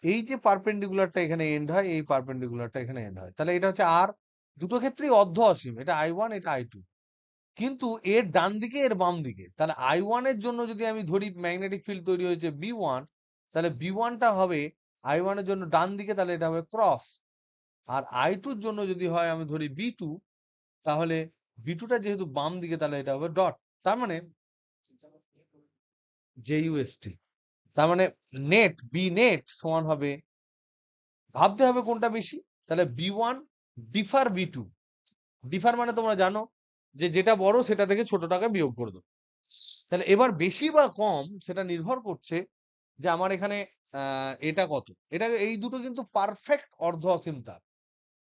এই যে পারপেন্ডিকুলারটা এখানে এন্ড হয়, এই পারপেন্ডিকুলারটা এখানে এন্ড হয়, তাহলে এটা হচ্ছে আর। দুটো ক্ষেত্রেই অর্ধ অসীম, এটা I1, এটা I2। কিন্তু এর ডান দিকে এর বাম দিকে, তাহলে I1 এর জন্য যদি আমি ধরি ম্যাগনেটিক ফিল্ড তৈরি হয়েছে B1, তাহলে B1টা হবে I1 এর জন্য ডান দিকে, তাহলে এটা হবে ক্রস। আর I2 এর জন্য যদি হয় আমি ধরি B2, তাহলে B2টা যেহেতু বাম দিকে, তাহলে এটা হবে ডট। তার মানে JUST। তার মানে নেট, বি নেট সমান হবে, ভাবতে হবে কোনটা বেশি। তাহলে B1 ডিফার B2। ডিফার মানে তোমরা জানো যে যেটা বড় সেটা থেকে ছোটটাকে বিয়োগ করে দেবো। তাহলে এবার বেশি বা কম সেটা নির্ভর করছে যে আমার এখানে এটা কত। এটা এই দুটো কিন্তু পারফেক্ট অর্ধ অসীম তার,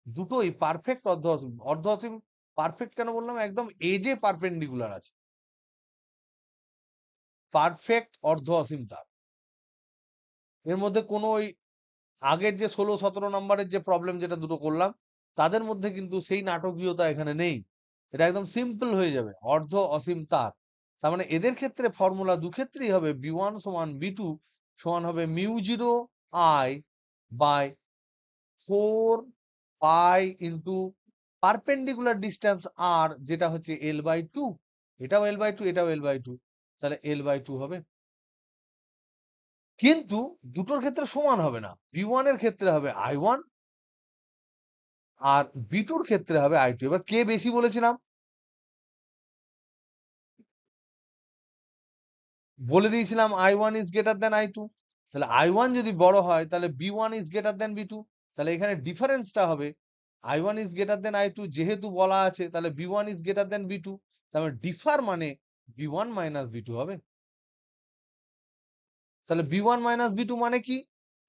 দুটোই পারফেক্ট অর্ধ অসীম। অর্ধ অসীম পারফেক্ট কেন বললাম? একদম এজে পারপেন্ডিকুলার আছে, পারফেক্ট অর্ধ অসীম তার। এর মধ্যে কোনো ওই আগের যে 16-17 নম্বরের যে প্রবলেম যেটা দুটো করলাম, তাদের মধ্যে কিন্তু সেই নাটকীয়তা এখানে নেই। এটা একদম সিম্পল হয়ে যাবে, অর্ধ অসীম তার। তার মানে এদের ক্ষেত্রে ফর্মুলা দু ক্ষেত্রেই হবে B1 সমান B2 সমান হবে mu zero I by 4 pi into perpendicular distance R, যেটা হচ্ছে L/2। এটাও L/2, এটাও L/2, তাহলে L/2 হবে। কিন্তু দুটোর ক্ষেত্রে সমান হবে না। B1 এর ক্ষেত্রে হবে I1, আর B2 এর ক্ষেত্রে হবে I2। এবার কে বেশি বলেছিলাম? বলে দিয়েছিলাম I1 is greater than I2। তাহলে I1 যদি বড় হয়, তাহলে B1 is greater than B2। তাহলে এখানে ডিফারেন্সটা হবে I1 is greater than I2, যেহেতু বলা আছে, তাহলে B1 is greater than B2। তাহলে ডিফার মানে B1 মাইনাস B2 হবে। তাহলে B1 মাইনাস B2 মানে কি?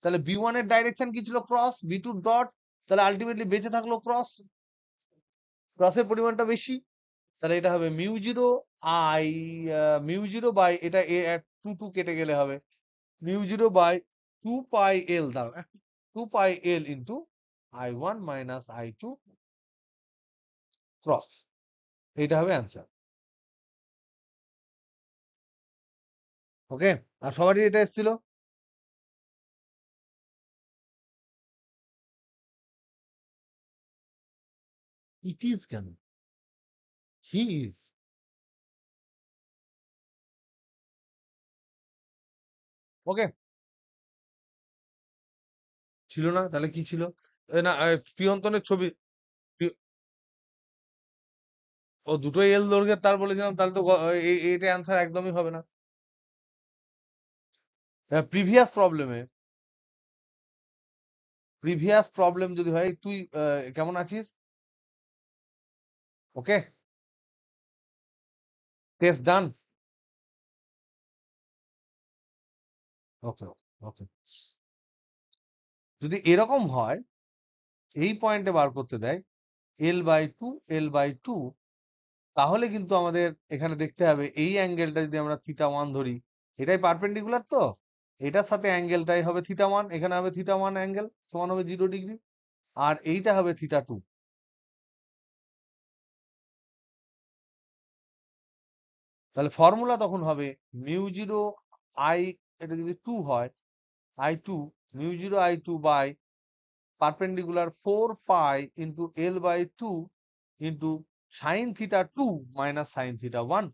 তাহলে B1 এর ডাইরেকশন কি ছিল? ক্রস। B2 dot. তাহলে আলটিমেটলি বেঁচে থাকলো ক্রস, ক্রসের পরিমাণটা বেশি। তাহলে এটা হবে আই মিউ জিরো বাই, এটা টু টু কেটে গেলে হবে mu zero by 2 pi L। দাঁড়াও, 2 pi L into I1 minus I2 cross. এইটা হবে অ্যান্সার। ওকে। আর সবারই এটা এসেছিল। ইট ইজ কেন? He is. ওকে। ছিল না, তাহলে কি ছিল? না, প্রিয়ন্তনের ছবি। প্রি- ও দুটোই এল দৈর্ঘ্যের তার বলেছিলাম, তাহলে তো এটা অ্যান্সার একদমই হবে না। প্রিভিয়াস প্রবলেমে, প্রিভিয়াস প্রবলেম যদি হয়, তুই কেমন আছিস? ওকে। টেস্ট ডান। ওকে, ওকে। যদি এরকম হয়, এই পয়েন্টে বার করতে দেয় L/2, L/2, তাহলে কিন্তু আমাদের এখানে দেখতে হবে এই অ্যাঙ্গেলটা যদি আমরা θ1 ধরি, এটাই পারপেন্ডিকুলার তো, এটার সাথে অ্যাঙ্গেলটাই হবে θ1। এখানে হবে θ1 অ্যাঙ্গেল সমান হবে 0 ডিগ্রি, আর এইটা হবে θ2। তাহলে ফর্মুলা তখন হবে মিউ জিরো, এটা যদি 2 হয়, I2, mu zero I2 by perpendicular 4 pi into L/2 into sin θ2 minus sin θ1।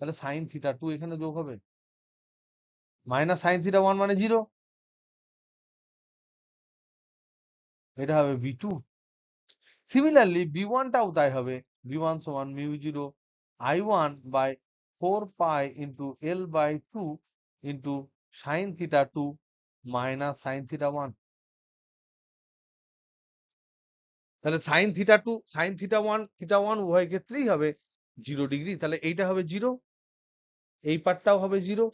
তাহলে sin θ2 এখানে যোগ হবে, মাইনাস sin θ1 মানে 0। এটা হবে B2। সিমিলারলি B1টাও তাই হবে। B1 সমান mu zero I1 by 4 pi into L/2 into sin θ2 minus sin θ1। তাহলে sin θ2, sin θ1, θ1 উভয় ক্ষেত্রেই হবে 0 ডিগ্রি, তাহলে এইটা হবে 0, এই পার্টটাও হবে 0।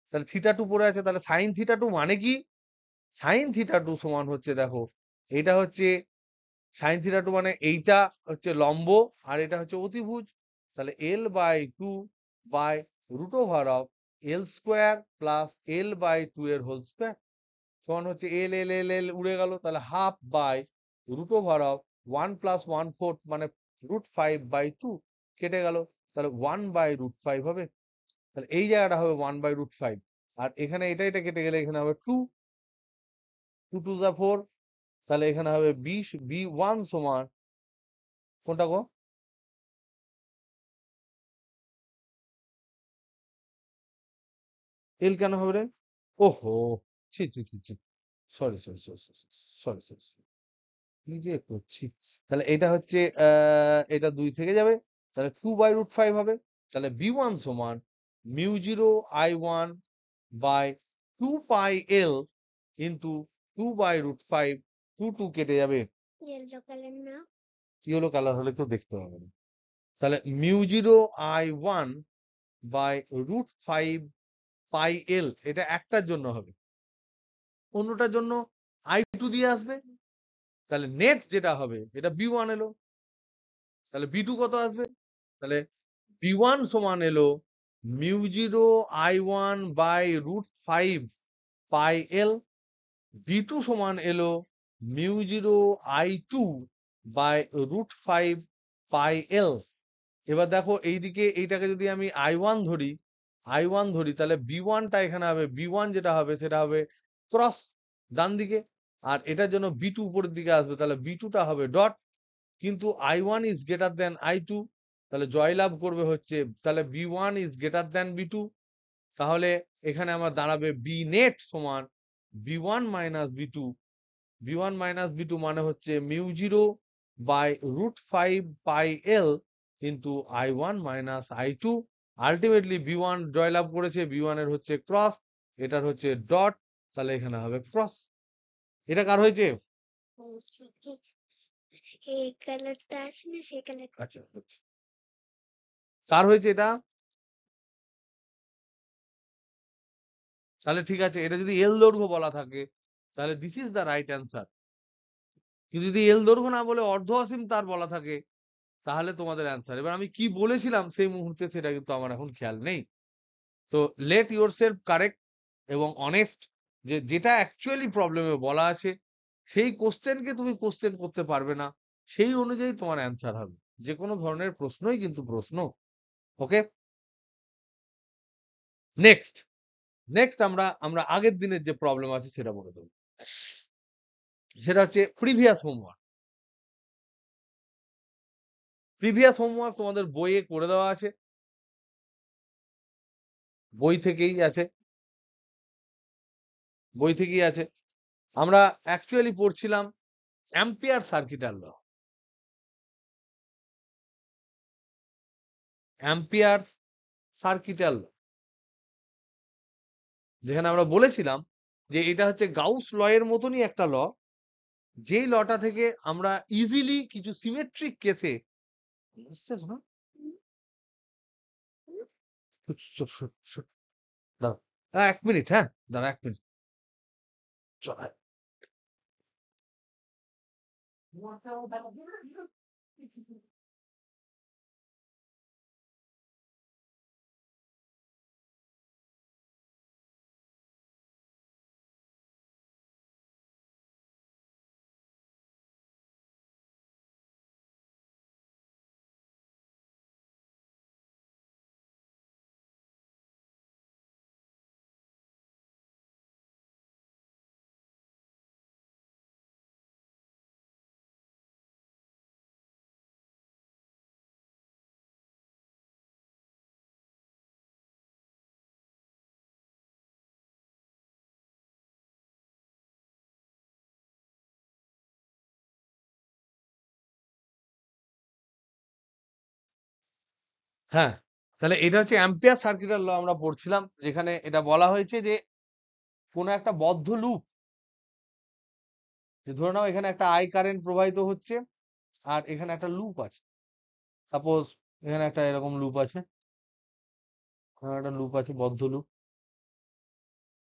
তাহলে θ2 পড়ে আছে, তাহলে সাইন θ2 মানে কি? সাইন θ2 সমান হচ্ছে, দেখো এটা হচ্ছে সাইন θ2 মানে এইটা হচ্ছে লম্ব আর এটা হচ্ছে অতিভুজ। তাহলে L/2 by root over of L² plus L/2 এর হোল স্কোয়ার সমান হচ্ছে L উড়ে গেল, তাহলে half by root over of 1 plus 1/4 মানে √5/2 কেটে গেল, তাহলে 1/√5 হবে। তাহলে এই জায়গাটা হবে 1/√5, আর এখানে এটা কেটে গেলে এখানে হবে 2, 2 2 যা 4, তাহলে এখানে হবে B1 সমান কোনটা গো? এল কেন হবে রে? ওহো, ছি ছি ছি ছি, sorry sorry sorry sorry sorry, কি যে করছি। তাহলে এটা হচ্ছে এটা 2 থেকে যাবে, তাহলে 2/√5 হবে। তাহলে B1 সমান μ0I1 বাই 2πL ইন্টু 2/√5, 2 কেটে যাবে। কি হলো? কালার হলে কেউ দেখতে পাবে না। তাহলে μ0I1 বাই √5 πL, এটা একটার জন্য হবে, অন্যটার জন্য I2 দিয়ে আসবে। তাহলে নেট যেটা হবে এটা B1 এলো, তাহলে B2 কত আসবে? তাহলে B1 সমান এলো μ0I1 বাই √5 πL, B2 সমান এলো μ0I2 বাই √5 πL। এবার দেখো এইদিকে এইটাকে যদি আমি I1 ধরি তাহলে B1টা এখানে হবে, B1 যেটা হবে সেটা হবে ক্রস ডান দিকে, আর এটার জন্য B2 উপরের দিকে আসবে, তাহলে B2টা হবে ডট। কিন্তু I1 is greater than I2, তাহলে জয়লাভ করবে হচ্ছে, তাহলে B1 is greater than B2, তাহলে এখানে আমার দাঁড়াবে B নেট সমান B1 minus B2। B1 minus B2 মানে হচ্ছে μ0 by √5 πL into I1 minus I2। Ultimately B1 জয়লাভ করেছে, B1 এর হচ্ছে ক্রস, এটার হচ্ছে ডট, তাহলে এখানে হবে ক্রস। এটা কার হয়েছে? আচ্ছা, কার হয়েছে এটা? তাহলে ঠিক আছে, এটা যদি এল দৈর্ঘ্য বলা থাকে তাহলে this is the right answer. কিন্তু যদি এল দৈর্ঘ্য না বলে অর্ধ অসীম তার বলা থাকে তাহলে তোমাদের অ্যান্সার। এবার আমি কি বলেছিলাম সেই মুহূর্তে সেটা কিন্তু আমার এখন খেয়াল নেই। তো লেট ইউর সেলফ কারেক্ট এবং অনেস্ট, যে যেটা অ্যাকচুয়ালি প্রবলেমে বলা আছে সেই কোশ্চেনকে তুমি কোশ্চেন করতে পারবে না, সেই অনুযায়ী তোমার অ্যান্সার হবে। যে কোনো ধরনের প্রশ্নই কিন্তু প্রশ্ন। ওকে, নেক্সট নেক্সট আমরা আমরা আগের দিনের যে প্রবলেম আছে সেটা বলে দেবো। সেটা হচ্ছে প্রিভিয়াস হোমওয়ার্ক। প্রিভিয়াস হোমওয়ার্ক তোমাদের বইয়ে করে দেওয়া আছে, বই থেকেই আছে, বই থেকেই আছে। আমরা অ্যাকচুয়ালি পড়ছিলাম অ্যাম্পিয়ার সার্কিটাল ল, অ্যাম্পিয়ার সার্কিটাল ল, যেখানে আমরা বলেছিলাম যে এটা হচ্ছে গাউস ল এর মতনই একটা ল, যেই লটা থেকে আমরা ইজিলি কিছু সিমেট্রিক কেসে, দাঁড়া 1 মিনিট, হ্যাঁ দাঁড়া 1 মিনিট, চল আয়। হ্যাঁ, তাহলে এটা হচ্ছে অ্যাম্পিয়ার সার্কিটাল ল আমরা পড়ছিলাম, যেখানে এটা বলা হয়েছে যে কোনো একটা বদ্ধ লুপ, যে ধরে নাও এখানে একটা আই কারেন্ট প্রবাহিত হচ্ছে আর এখানে একটা লুপ আছে, সাপোজ এখানে একটা এরকম লুপ আছে, এখানে একটা লুপ আছে, বদ্ধ লুপ,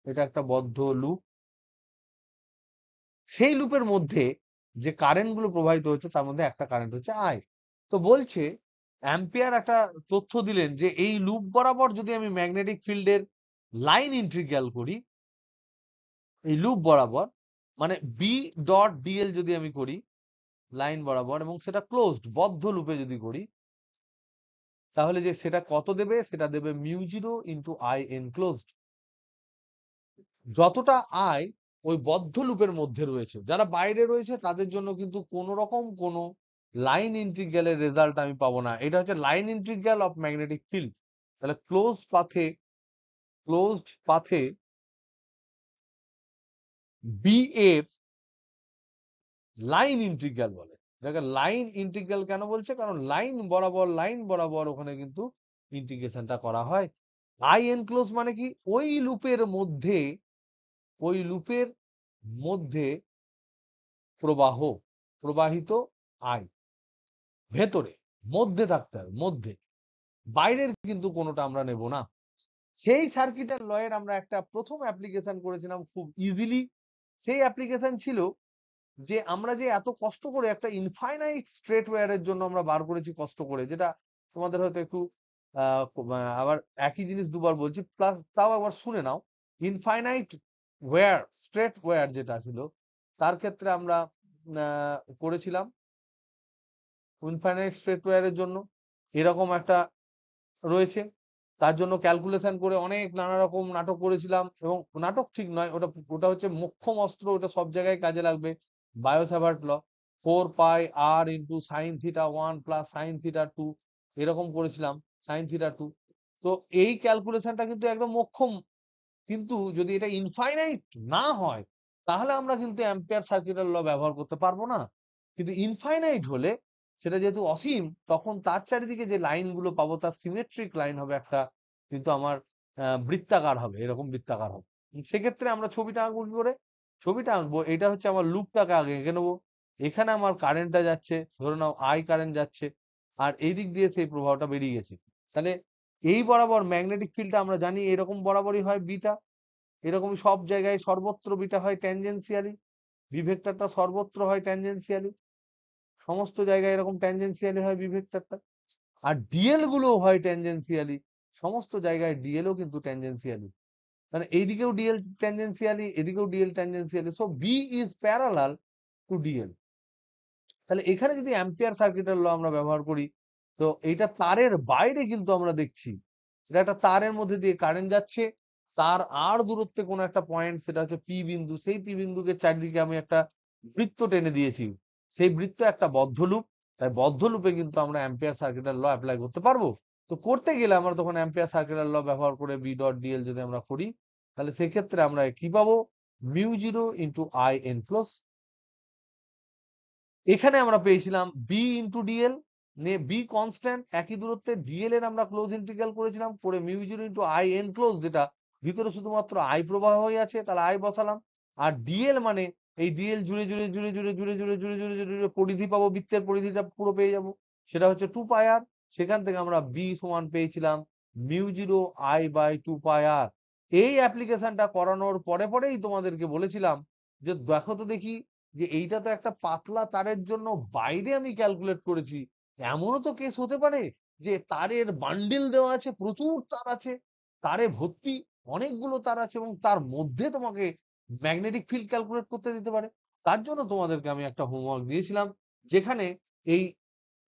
এটা একটা বদ্ধ লুপ। সেই লুপের মধ্যে যে কারেন্ট গুলো প্রবাহিত হচ্ছে তার মধ্যে একটা কারেন্ট হচ্ছে আই। তো বলছে অ্যাম্পিয়ার একটা তথ্য দিলেন যে এই লুপ বরাবর যদি আমি ম্যাগনেটিক ফিল্ডের লাইন ইন্টিগ্রাল করি, এই লুপ বরাবর মানে বি ডট ডিএল যদি আমি করি লাইন বরাবর এবং সেটা ক্লোজড বদ্ধ লুপে যদি করি, তাহলে যে সেটা কত দেবে, সেটা দেবে mu zero into I enclosed. যতটা আই ওই বদ্ধ লুপের মধ্যে রয়েছে, যারা বাইরে রয়েছে তাদের জন্য কিন্তু কোন রকম কোনো লাইন ইন্টিগ্রালের রেজাল্ট আমি পাবো না। এটা হচ্ছে line integral of magnetic field. তাহলে ক্লোজড পাথে বি এর লাইন ইন্টিগ্রাল বলে। এটাকে লাইন ইন্টিগ্রাল কেন বলছে? কারণ লাইন বরাবর ওখানে কিন্তু ইন্টিগ্রেশনটা করা হয়। আই এনক্লোজ মানে কি? ওই লুপের মধ্যে প্রবাহিত আই ভেতরে মধ্যে থাকতে হবে, মধ্যে, বাইরের কিন্তু কোনোটা আমরা নেব না। সেই সার্কিটের লয়ের আমরা একটা প্রথম অ্যাপ্লিকেশন করেছিলাম খুব ইজিলি। সেই অ্যাপ্লিকেশন ছিল যে আমরা যে এত কষ্ট করে একটা ইনফাইনাইট স্ট্রেট ওয়্যারের জন্য আমরা বার করেছি কষ্ট করে, যেটা তোমাদের হয়তো একটু আবার একই জিনিস দুবার বলছি, প্লাস তাও আবার শুনে নাও। ইনফাইনাইট ওয়্যার স্ট্রেট ওয়্যার যেটা ছিল তার ক্ষেত্রে আমরা করেছিলাম ইনফাইনাইট স্ট্রেট ওয়্যারের জন্য এরকম একটা রয়েছে। তার জন্য ক্যালকুলেশন করে অনেক নানা রকম নাটক করেছিলাম, এবং নাটক ঠিক নয়, ওটা ওটা হচ্ছে মোক্ষম অস্ত্র, ওটা সব জায়গায় কাজে লাগবে। বায়োসাভার্ট ল, 4 পাই r into sine theta 1 plus sign theta 2, এরকম করেছিলাম, সাইন থিটা 2। তো এই ক্যালকুলেশনটা কিন্তু একদম মোক্ষম। কিন্তু যদি এটা ইনফাইনাইট না হয় তাহলে আমরা কিন্তু অ্যাম্পিয়ার সার্কিটের ল ব্যবহার করতে পারবো না। কিন্তু ইনফাইনাইট হলে সেটা যেহেতু অসীম, তখন তার চারিদিকে যে লাইনগুলো পাবো তার সিমেট্রিক লাইন হবে একটা, কিন্তু আমার বৃত্তাকার হবে, এরকম বৃত্তাকার হবে। সেক্ষেত্রে আমরা ছবিটা আঁকবো কি করে? ছবিটা আঁকবো, এটা হচ্ছে আমার লুপটাকে আগে এঁকে নেবো। এখানে আমার কারেন্টটা যাচ্ছে, ধরে নাও আই কারেন্ট যাচ্ছে, আর এই দিক দিয়ে সেই প্রবাহটা বেরিয়ে গেছে। তাহলে এই বরাবর ম্যাগনেটিক ফিল্ডটা আমরা জানি এরকম বরাবরই হয় বিটা, এরকমই সব জায়গায় সর্বত্র বিটা হয় ট্যানজেনশিয়ালি, বি ভেক্টরটা সর্বত্র হয় ট্যানজেনশিয়ালি, সমস্ত জায়গায় এরকম ট্যানজেনশিয়ালি হয় বি ভেক্টরটা। আর ডিএল গুলো হয় ট্যানজেনশিয়ালি, সমস্ত জায়গায় ডিএলও কিন্তু ট্যানজেনশিয়ালি, মানে এইদিকেও ডিএল ট্যানজেনশিয়ালি, এদিকেও DL tangentially, so B is parallel to DL. তাহলে এখানে যদি অ্যাম্পিয়ার সার্কিটের ল আমরা ব্যবহার করি, তো এইটা তারের বাইরে কিন্তু আমরা দেখছি এটা একটা তারের মধ্যে দিয়ে কারেন্ট যাচ্ছে, তার আর দূরত্বে কোন একটা পয়েন্ট, সেটা হচ্ছে পি বিন্দু, সেই পি বিন্দুকে চারিদিকে আমি একটা বৃত্ত টেনে দিয়েছি, সেই বৃত্ত একটা বদ্ধ লুপ। তাই বদ্ধ লুপে কিন্তু আমরা অ্যাম্পিয়ার সার্কিটের ল অ্যাপ্লাই করতে পারবো। তো করতে গেলে আমরা তখন অ্যাম্পিয়ার সার্কিটের ল ব্যবহার করে বি ডট ডিএল যদি আমরা করি, তাহলে সেক্ষেত্রে আমরা কি পাবো? Mu zero into I N plus, এখানে আমরা পেয়েছিলাম B into dl, B constant একই দূরত্বে, ডিএল এর আমরা ক্লোজ ইন্টিগ্রাল করেছিলাম করে mu zero into I enclose, যেটা ভিতরে শুধুমাত্র আই প্রবাহ হয়ে আছে, তাহলে আই বসালাম। আর ডিএল মানে এই ডিএল জুড়ে জুড়ে জুড়ে জুড়ে জুড়ে জুড়ে জুড়ে জুড়ে জুড়ে জুড়ে পরিধি পাবো, বৃত্তের পরিধিটা পুরো পেয়ে যাবো, সেটা হচ্ছে 2 পাই r। সেখান থেকে আমরা বি সমান পেয়েছিলাম mu zero I by 2 pi r। এই অ্যাপ্লিকেশনটা করানোর পরে পরেই তোমাদেরকে বলেছিলাম যে দেখো তো দেখি, যে এইটা তো একটা পাতলা তারের জন্য বাইরে আমি ক্যালকুলেট করেছি, এমনও তো কেস হতে পারে যে তারের বান্ডিল দেওয়া আছে, প্রচুর তার আছে, তারে ভর্তি অনেকগুলো তার আছে, এবং তার মধ্যে তোমাকে ম্যাগনেটিক ফিল্ড ক্যালকুলেট করতে দিতে পারে। তার জন্য তোমাদেরকে আমি একটা হোমওয়ার্ক দিয়েছিলাম, যেখানে এই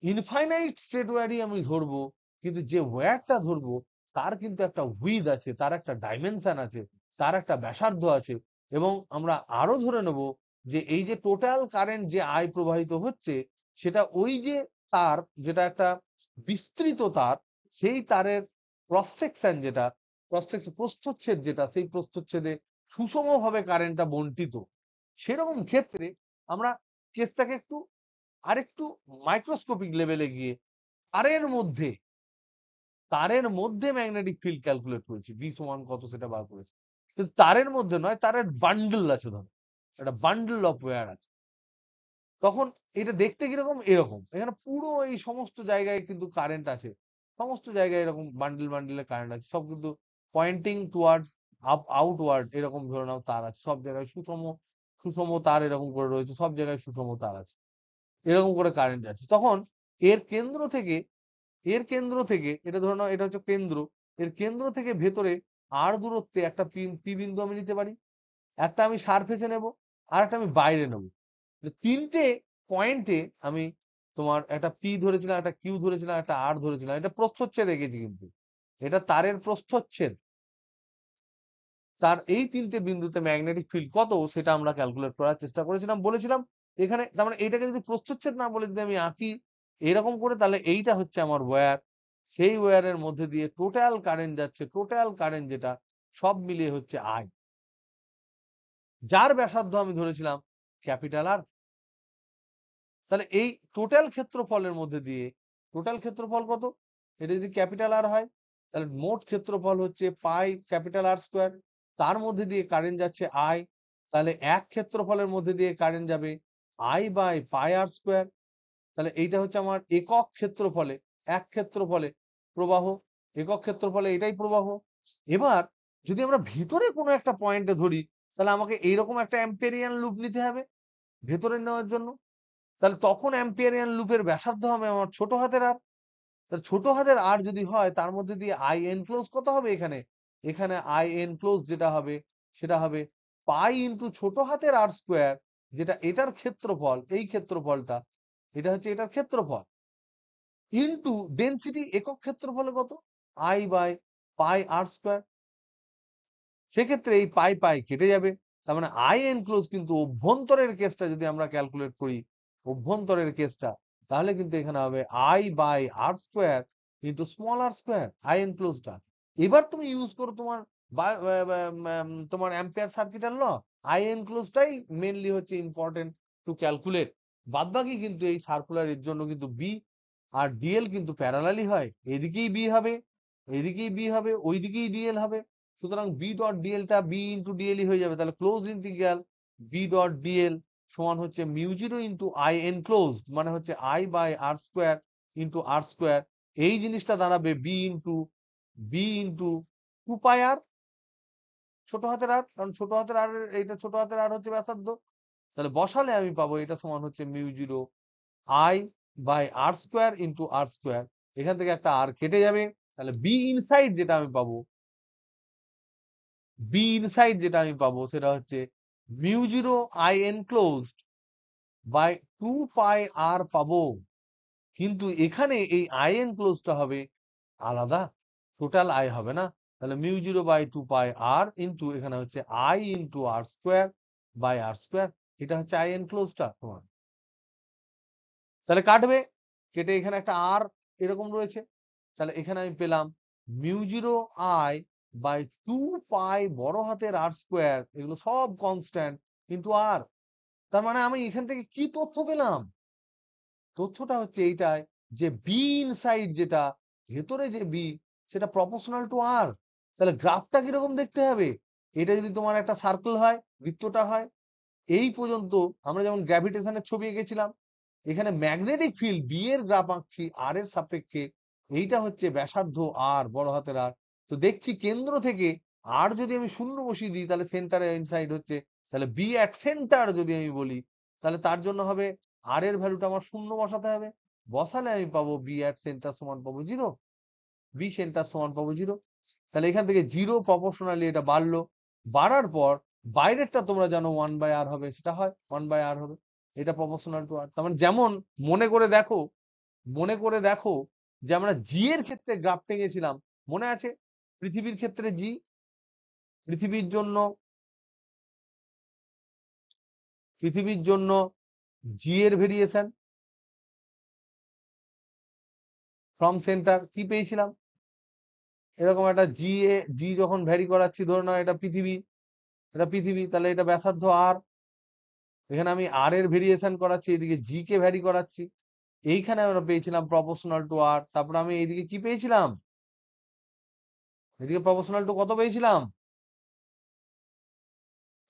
ইনফাইনাইট স্ট্রেট ওয়্যারই আমি ধরবো, কিন্তু যে ওয়্যারটা ধরবো তার কিন্তু একটা উইথ আছে, তার একটা ডাইমেনশন আছে, তার একটা ব্যাসার্ধ আছে, এবং আমরা আরো ধরে নেব যে এই যে টোটাল কারেন্ট যে আই প্রবাহিত হচ্ছে, সেটা ওই যে তার, যেটা একটা বিস্তৃত তার, সেই তারের ক্রস সেকশন, যেটা প্রস্থচ্ছেদ, যেটা সেই প্রস্থচ্ছেদে সুষমভাবে কারেন্টটা বন্টিত। সেরকম ক্ষেত্রে আমরা কেসটাকে একটু আরেকটু মাইক্রোস্কোপিক লেভেলে গিয়ে তারের মধ্যে ম্যাগনেটিক ফিল্ড ক্যালকুলেট করেছি, বি সমান কত সেটা বার করেছি। কিন্তু তারের মধ্যে নয়, তারের বান্ডল আছে, ধরো একটা বান্ডল অফ ওয়্যার আছে, তখন এটা দেখতে কিরকম এরকম, এখানে পুরো এই সমস্ত জায়গায় কিন্তু কারেন্ট আছে, সমস্ত জায়গায় এরকম বান্ডিল বান্ডিলে কারেন্ট আছে, সব কিন্তু পয়েন্টিং টুয়ার্ডস আউটওয়ার্ড, এরকম ধরে নাও তার আছে সব জায়গায়, সুষম সুষম তার এরকম করে রয়েছে, সব জায়গায় সুষম তার আছে, এরকম করে কারেন্ট যাচ্ছে। তখন এর কেন্দ্র থেকে এর কেন্দ্র থেকে এটা ধরে নাও এটা হচ্ছে কেন্দ্র, এর কেন্দ্র থেকে ভেতরে আর দূরত্বে একটা পি বিন্দু আমি নিতে পারি, একটা আমি সারফেসে নেব, আর একটা আমি বাইরে নেব। তিনটে পয়েন্টে আমি তোমার একটা পি ধরেছিলাম, একটা কিউ ধরেছিলাম, একটা আর ধরেছিলাম, এটা প্রস্থচ্ছেদ এঁকেছি, কিন্তু এটা তারের প্রস্থচ্ছেদ। তার এই তিনটে বিন্দুতে ম্যাগনেটিক ফিল্ড কত সেটা আমরা ক্যালকুলেট করার চেষ্টা করেছিলাম, বলেছিলাম এখানে, তার মানে এইটাকে যদি প্রস্থচ্ছেদ না বলে যদি আমি আঁকি এরকম করে, তাহলে এইটা হচ্ছে আমার ওয়্যার, সেই ওয়্যারের মধ্যে দিয়ে টোটাল কারেন্ট যাচ্ছে, টোটাল কারেন্ট যেটা সব মিলিয়ে হচ্ছে আই, যার ব্যাসার্ধ আমি ধরেছিলাম ক্যাপিটাল আর। তাহলে এই টোটাল ক্ষেত্রফলের মধ্যে দিয়ে, টোটাল ক্ষেত্রফল কত, এটা যদি ক্যাপিটাল আর হয় তাহলে মোট ক্ষেত্রফল হচ্ছে পাই ক্যাপিটাল আর স্কোয়ার, তার মধ্যে দিয়ে কারেন্ট যাচ্ছে আই, তাহলে এক ক্ষেত্রফলের মধ্যে দিয়ে কারেন্ট যাবে I by pi R square. তাহলে এইটা হচ্ছে আমার একক ক্ষেত্রফলে, এক ক্ষেত্রফলে প্রবাহ, একক ক্ষেত্রফলে এটাই প্রবাহ। এবার যদি আমরা ভিতরে কোনো একটা পয়েন্টে ধরি, তাহলে আমাকে এইরকম একটা অ্যাম্পেরিয়ান লুপ নিতে হবে ভেতরে নেওয়ার জন্য, তাহলে তখন অ্যাম্পিয়ারিয়ান লুপের ব্যাসার্ধ হবে আমার ছোট হাতের আর। তাহলে ছোট হাতের আর যদি হয় তার মধ্যে দিয়ে আই এনক্লোজ কত হবে, এখানে এখানে আই এনক্লোজ যেটা হবে সেটা হবে পাই ইন্টু ছোট হাতের আর স্কোয়ার, যেটা এটার ক্ষেত্রফল, এই ক্ষেত্রফলটা এটা হচ্ছে এটার ক্ষেত্রফল, ইন্টু ডেনসিটি একক ক্ষেত্রফলে কত I by pi R square. সেক্ষেত্রে এই পাই পাই কেটে যাবে, তার মানে আই এনক্লোজ কিন্তু অভ্যন্তরের কেসটা যদি আমরা ক্যালকুলেট করি, অভ্যন্তরের কেসটা, তাহলে কিন্তু এখানে হবে I by R square into small R square, I এনক্লোজটা। এবার তুমি ইউজ করো তোমার তোমার অ্যাম্পিয়ার সার্কিটের ল, আই এনক্লোজটাই মেনলি হচ্ছে ইম্পর্টেন্ট টু ক্যালকুলেট। বাদ বাকি কিন্তু এই সার্কুলার এর জন্য কিন্তু বি আর ডিএল কিন্তু প্যারালালি হয়, এদিকেই বি হবে, এদিকেই বি হবে, ওইদিকেই ডিএল হবে, সুতরাং বি ডট ডিএল টা বি ইন্টু ডিএল হয়ে যাবে। তাহলে close integral B dot DL সমান হচ্ছে mu zero into I enclose, মানে হচ্ছে I by R square into R square, এই জিনিসটা দাঁড়াবে B into two pi R, ছোট হাতের আর, কারণ ছোট হাতের আর, এইটা ছোট হাতের আর হচ্ছে ব্যাসার্ধ। তাহলে বসালে আমি পাবো এটা সমান হচ্ছে mu zero I by R square into R square, এখান থেকে একটা আর কেটে যাবে, তাহলে বি ইনসাইড যেটা আমি পাবো, বি ইনসাইড যেটা আমি পাবো সেটা হচ্ছে mu zero I enclosed by two pi R পাবো, কিন্তু এখানে এই আই এনক্লোজটা হবে আলাদা, টোটাল আই হবে না। তাহলে mu zero by two pi R into এখানে হচ্ছে I into R square by R square, এটা হচ্ছে আই এনক্লোজটা তোমার। তাহলে কাটবে, কেটে এখানে একটা আর এরকম রয়েছে, তাহলে এখানে আমি পেলাম mu zero I by two pi বড় হাতের আর স্কোয়ার, এগুলো সব কনস্ট্যান্ট কিন্তু আর। তার মানে আমি এখান থেকে কি তথ্য পেলাম, তথ্যটা হচ্ছে এইটাই যে বি ইনসাইড যেটা ভেতরে যে বি সেটা প্রপোর্শনাল টু আর। তাহলে গ্রাফটা কিরকম দেখতে হবে, এটা যদি তোমার একটা সার্কেল হয়, বৃত্তটা হয়, এই পর্যন্ত আমরা যেমন গ্র্যাভিটেশনের ছবি এঁকেছিলাম, এখানে ম্যাগনেটিক ফিল্ড বি এর গ্রাফ আঁকছি আর এর সাপেক্ষে, এইটা হচ্ছে ব্যাসার্ধ আর বড় হাতের আর। তো দেখছি কেন্দ্র থেকে আর যদি আমি শূন্য বসিয়ে দিই তাহলে সেন্টারে ইনসাইড হচ্ছে, তাহলে বি অ্যাট সেন্টার যদি আমি বলি, তাহলে তার জন্য হবে আর এর ভ্যালুটা আমার শূন্য বসাতে হবে, বসালে আমি পাবো বি অ্যাট সেন্টার সমান পাবো জিরো, বি সেন্টার সমান পাবো জিরো। তাহলে এখান থেকে জিরো প্রপোর্শনালি এটা বাড়লো, বাড়ার পর বাইরেরটা তোমরা জানো ওয়ান বাই আর হবে, সেটা হয় ওয়ান বাই আর হবে, এটা প্রপোর্শনাল টু আর। তার মানে যেমন মনে করে দেখো, মনে করে দেখো যে আমরা জি এর ক্ষেত্রে গ্রাফ টেনেছিলাম, মনে আছে পৃথিবীর ক্ষেত্রে জি, পৃথিবীর জন্য, পৃথিবীর জন্য জি এর ভেরিয়েশন ফ্রম সেন্টার কি পেয়েছিলাম, এরকম একটা জি যখন ভ্যারি করাচ্ছি, ধরে নাও এটা পৃথিবী, এটা পৃথিবী, তাহলে এটা ব্যাসার্ধ আর, এখানে আমি আর এর ভেরিয়েশন করাচ্ছি, এদিকে জি কে ভ্যারি করাচ্ছি, এইখানে আমরা পেয়েছিলাম প্রপোর্শনাল টু আর। তারপর আমি এইদিকে কি পেয়েছিলাম, এদিকে প্রপোর্শনাল টু কত পেয়েছিলাম,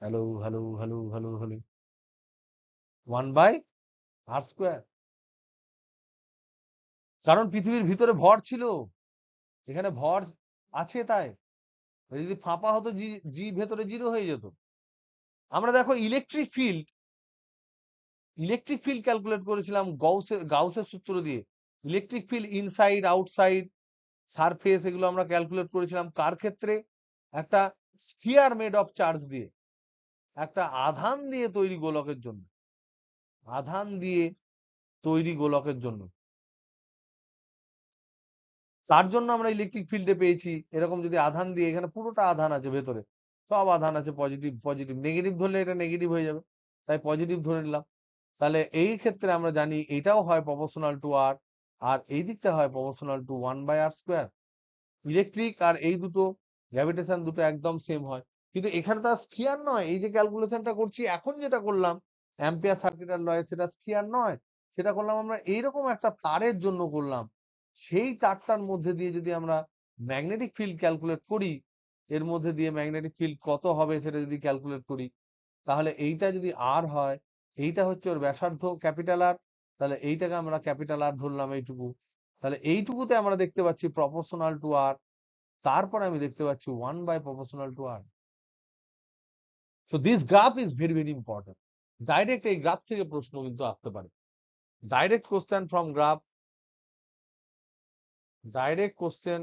hello hello hello hello hello, one by R square, কারণ পৃথিবীর ভিতরে ভর ছিল, এখানে ভর আছে তাই। যদি ফাঁপা হতো জি, জি ভেতরে জিরো হয়ে যেত। আমরা দেখো ইলেকট্রিক ফিল্ড ক্যালকুলেট করেছিলাম গাউসের সূত্র দিয়ে। Electric field inside outside surface এগুলো আমরা ক্যালকুলেট করেছিলাম কার ক্ষেত্রে? একটা স্ফিয়ার মেড অফ চার্জ দিয়ে, একটা আধান দিয়ে তৈরি গোলকের জন্য, আধান দিয়ে তৈরি গোলকের জন্য। তার জন্য আমরা ইলেকট্রিক ফিল্ডে পেয়েছি এরকম, যদি আধান দিয়ে, এখানে পুরোটা আধান আছে ভেতরে, সব আধান আছে, পজিটিভ পজিটিভ, নেগেটিভ ধরলে এটা নেগেটিভ হয়ে যাবে, তাই পজিটিভ ধরে নিলাম। তাহলে এই ক্ষেত্রে আমরা জানি এটাও হয় প্রপোর্শনাল টু আর, আর এই দিকটা হয় প্রপোর্শনাল টু 1/r²। ইলেকট্রিক আর এই দুটো গ্র্যাভিটেশন দুটো একদম সেম হয়। কিন্তু এখানে তো আর স্ফিয়ার নয়, এই যে ক্যালকুলেশনটা করছি এখন, যেটা করলাম অ্যাম্পিয়ার সার্কিটের লয়ে, সেটা স্ফিয়ার নয়, সেটা করলাম আমরা এইরকম একটা তারের জন্য করলাম। সেই তারটার মধ্যে দিয়ে যদি আমরা ম্যাগনেটিক ফিল্ড ক্যালকুলেট করি, এর মধ্যে দিয়ে ম্যাগনেটিক ফিল্ড কত হবে সেটা যদি ক্যালকুলেট করি, তাহলে এইটা যদি আর হয়, এইটা হচ্ছে ওর ব্যাসার্ধ ক্যাপিটাল আর, তাহলে এইটাকে আমরা ক্যাপিটাল আর ধরলাম এইটুকু। তাহলে এইটুকুতে আমরা দেখতে পাচ্ছি প্রপোর্শনাল টু আর, তারপর আমি দেখতে পাচ্ছি 1/proportional to r। So this graph is very very important. Direct এই গ্রাফ থেকে প্রশ্ন কিন্তু আসতে পারে, direct question from graph, direct question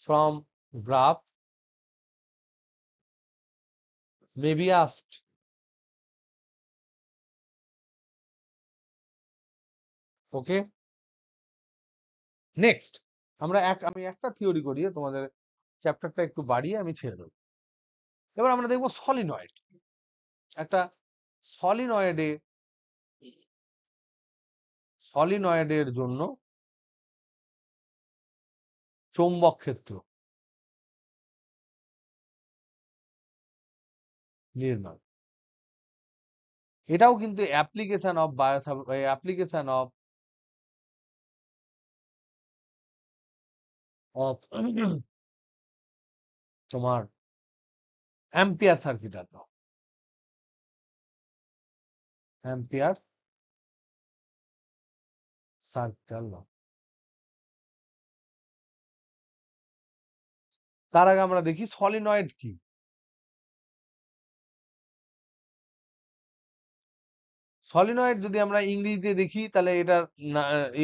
from graph may be asked। Okay, next আমি একটা থিওরি করিয়ে তোমাদের চ্যাপ্টারটা একটু বাড়িয়ে আমি ছেড়ে দেবো। এবার আমরা দেখবো সলিনয়েড। একটা সলিনয়েডে, সলিনয়েডের জন্য চৌম্বক ক্ষেত্র নির্ণয়। এটাও কিন্তু application of application of of তোমার অ্যাম্পিয়ার সার্কিটার ল, অ্যাম্পিয়ার সার্কিটার ল। তার আগে আমরা দেখি সলিনয়েড কি। সলিনয়েড যদি আমরা ইংরেজিতে দেখি, তাহলে এটার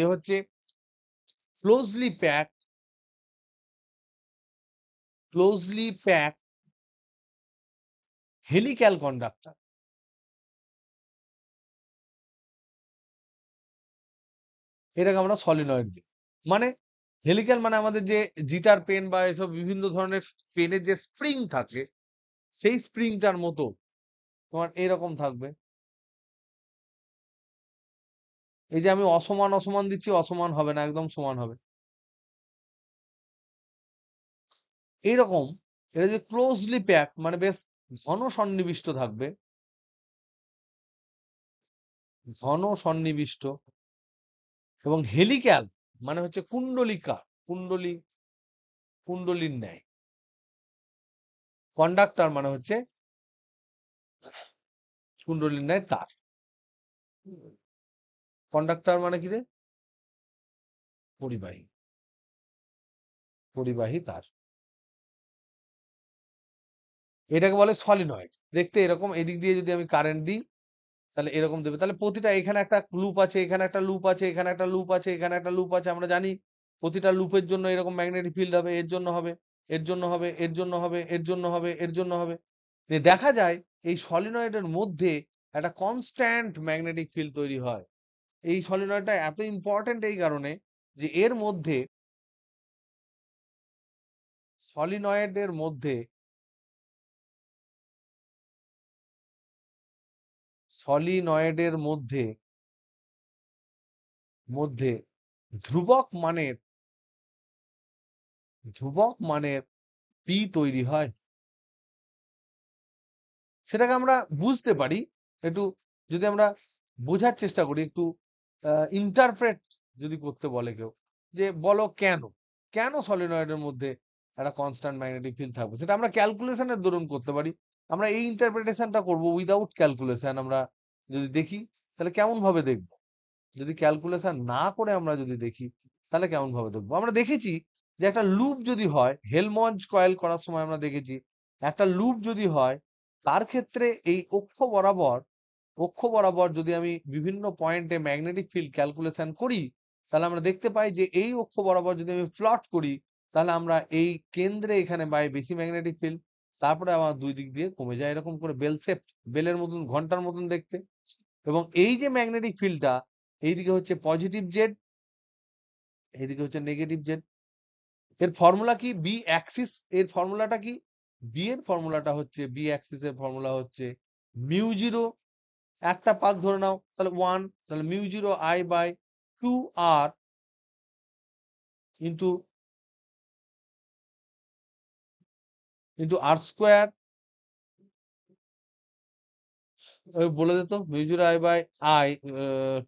এ হচ্ছে closely pack, closely pack helical conductor. এটাকে আমরা সলিনয়েড দিই। মানে হেলিক্যাল মানে আমাদের যে জিটার পেন বা এসব বিভিন্ন ধরনের পেনের যে স্প্রিং থাকে, সেই স্প্রিংটার মতো তোমার এরকম থাকবে। এই যে আমি অসমান অসমান দিচ্ছি, অসমান হবে না, একদম সমান হবে এইরকম। এটা যে ক্লোজলি প্যাক মানে বেশ ঘন সন্নিবিষ্ট থাকবে, ঘন সন্নিবিষ্ট। এবং হেলিক্যাল মানে হচ্ছে কুণ্ডলিকা, কুণ্ডলী, কুণ্ডলীর ন্যায়। কন্ডাক্টর মানে হচ্ছে কুণ্ডলীর ন্যায় তার। কন্ডাক্টর মানে কি রে? পরিবাহী, পরিবাহী তার। এটাকে বলে সলিনয়েড। দেখতে এরকম, এদিক দিয়ে যদি আমি কারেন্ট দিই তাহলে এরকম দেবে। তাহলে প্রতিটা, এখানে একটা লুপ আছে, এখানে একটা লুপ আছে, এখানে একটা লুপ আছে, এখানে একটা লুপ আছে। আমরা জানি প্রতিটা লুপের জন্য এরকম ম্যাগনেটিক ফিল্ড হবে, এর জন্য হবে, এর জন্য হবে, এর জন্য হবে, এর জন্য হবে, এর জন্য হবে। দেখা যায় এই সলিনয়েডের মধ্যে একটা কনস্ট্যান্ট ম্যাগনেটিক ফিল্ড তৈরি হয়। এই সলিনয়েডটা এত ইম্পর্টেন্ট এই কারণে যে এর মধ্যে, সলিনয়েডের মধ্যে, সলিনয়েডের মধ্যে মধ্যে ধ্রুবক মানের, ধ্রুবক মানের পি তৈরি হয়। সেটাকে আমরা বুঝতে পারি একটু, যদি আমরা বোঝার চেষ্টা করি একটু, ইন্টারপ্রেট যদি করতে বলে কেউ, যে বলো কেন, কেন সলিনয়েডের মধ্যে একটা কনস্ট্যান্ট ম্যাগনেটিক ফিল্ড থাকবে, সেটা আমরা ক্যালকুলেশনের দরুন করতে পারি। আমরা এই ইন্টারপ্রিটেশনটা করব উইদাউট ক্যালকুলেশন। আমরা যদি দেখি তাহলে কেমন ভাবে দেখবো? যদি ক্যালকুলেশন না করে আমরা যদি দেখি, তাহলে কেমন ভাবে দেখবো? আমরা দেখেছি যে একটা লুপ যদি হয়, হেলমঞ্চ কয়েল করার সময় আমরা দেখেছি একটা লুপ যদি হয়, তার ক্ষেত্রে এই অক্ষ বরাবর যদি আমি বিভিন্ন পয়েন্টে ম্যাগনেটিক ফিল্ড ক্যালকুলেশন করি, তাহলে আমরা দেখতে পাই যে এই অক্ষ বরাবর যদি আমি প্লট করি, তাহলে আমরা এই কেন্দ্রে এখানে পাই বেশি ম্যাগনেটিক ফিল্ড, তারপরে আমার দুই দিক দিয়ে কমে যায় এরকম করে বেল শেপ, বেলের মতন, ঘন্টার মতন দেখতে। এবং এই যে ম্যাগনেটিক ফিল্ডটা, এইদিকে হচ্ছে পজিটিভ জেড, এইদিকে হচ্ছে নেগেটিভ জেড। এর ফর্মুলা কি? বি অ্যাক্সিস এর ফর্মুলাটা কি? বি এর ফর্মুলাটা হচ্ছে, বি অ্যাক্সিস এর ফর্মুলা হচ্ছে মিউ জিরো, একটা পাক ধরে নাও তাহলে 1, তাহলে mu zero I by 2r into R square. বলে দিত mu zero I by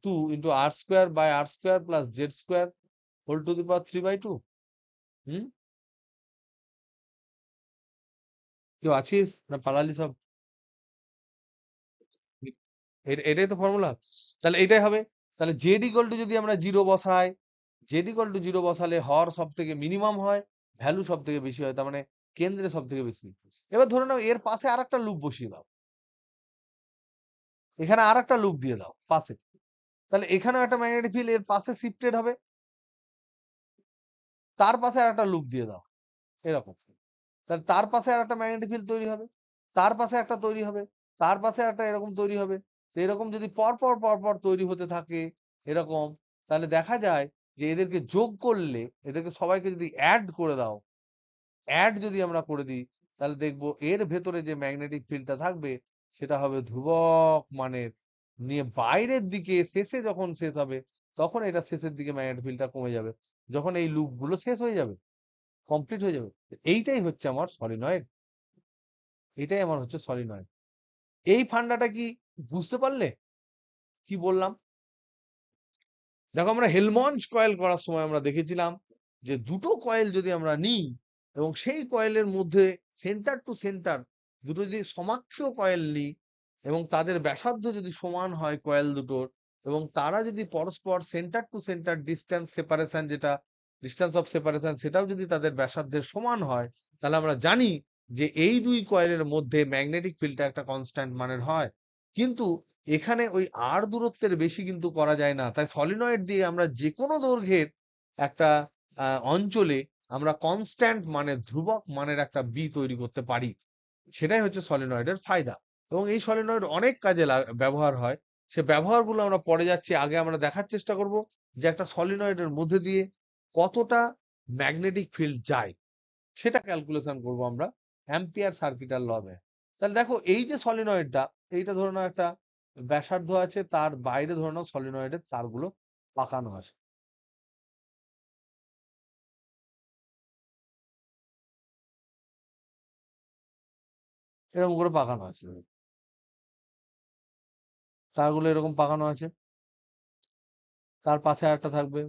2 into R square by R square plus Z square whole to the power 3/2। Hmm, কেউ আছিস না পালালি সব? এটাই তো ফর্মুলা। তাহলে এটাই হবে। তাহলে জেড ইকুয়াল টু যদি আমরা জিরো বসাই, জেড ইকুয়াল টু জিরো বসালে হর সব থেকে মিনিমাম হয়, ভ্যালু সব থেকে বেশি হয়, তার মানে কেন্দ্রে সব থেকে বেশি। এবার ধরে নাও এর পাশে আর একটা লুপ বসিয়ে দাও, এখানে আর একটা লুপ দিয়ে দাও পাশে, তাহলে এখানেও একটা ম্যাগনেটিক ফিল্ড এর পাশে শিফটেড হবে, তার পাশে আর একটা লুপ দিয়ে দাও এরকম, তাহলে তার পাশে আর একটা ম্যাগনেটিক ফিল্ড তৈরি হবে, তার পাশে একটা তৈরি হবে, তার পাশে একটা এরকম তৈরি হবে। তো এরকম যদি পর পর তৈরি হতে থাকে এরকম, তাহলে দেখা যায় যে এদেরকে যোগ করলে, এদেরকে সবাইকে যদি অ্যাড করে দাও, অ্যাড যদি আমরা করে দিই, তাহলে দেখবো এর ভেতরে যে ম্যাগনেটিক ফিল্ডটা থাকবে সেটা হবে ধ্রুবক মানের, নিয়ে বাইরের দিকে শেষে যখন শেষ হবে, তখন এটা শেষের দিকে ম্যাগনেটিক ফিল্ডটা কমে যাবে, যখন এই লুপ গুলো শেষ হয়ে যাবে, কমপ্লিট হয়ে যাবে। এইটাই হচ্ছে আমার সলিনয়েড, এটাই আমার হচ্ছে সলিনয়েড। এই ফান্ডাটা কি বুঝতে পারলে কি বললাম? দেখো আমরা হেলমঞ্চ কয়েল করার সময় আমরা দেখেছিলাম যে দুটো কয়েল যদি আমরা নিই এবং সেই কয়েলের মধ্যে সেন্টার টু সেন্টার দুটো যদি সমাক্ষীয় কয়েল নিই এবং তাদের ব্যাসার্ধ যদি সমান হয় কয়েল দুটোর, এবং তারা যদি পরস্পর centre to centre distance separation, যেটা ডিস্টেন্স অফ সেপারেশন, সেটাও যদি তাদের ব্যাসার্ধের সমান হয়, তাহলে আমরা জানি যে এই দুই কয়েলের মধ্যে ম্যাগনেটিক ফিল্ডটা একটা কনস্ট্যান্ট মানের হয়। কিন্তু এখানে ওই আর দূরত্বের বেশি কিন্তু করা যায় না, তাই সলিনয়েড দিয়ে আমরা যে কোনো দৈর্ঘ্যের একটা অঞ্চলে আমরা কনস্ট্যান্ট মানে ধ্রুবক মানের একটা বি তৈরি করতে পারি। সেটাই হচ্ছে সলিনয়েডের ফায়দা। এবং এই সলিনয়েড অনেক কাজে ব্যবহার হয়, সে ব্যবহারগুলো আমরা পরে যাচ্ছি। আগে আমরা দেখার চেষ্টা করব যে একটা সলিনয়েডের মধ্যে দিয়ে কতটা ম্যাগনেটিক ফিল্ড যায়, সেটা ক্যালকুলেশন করব আমরা অ্যাম্পিয়ার সার্কিটাল ল তে। তাহলে দেখো এই যে সলিনয়েডটা, এইটা ধরে নাও একটা ব্যাসার্ধ আছে, তার বাইরে ধরে নাও সলিনয়েডের তারগুলো পাকানো আছে, এরকম করে পাকানো আছে, তারগুলো এরকম পাকানো আছে, তার পাশে আরেকটা থাকবে,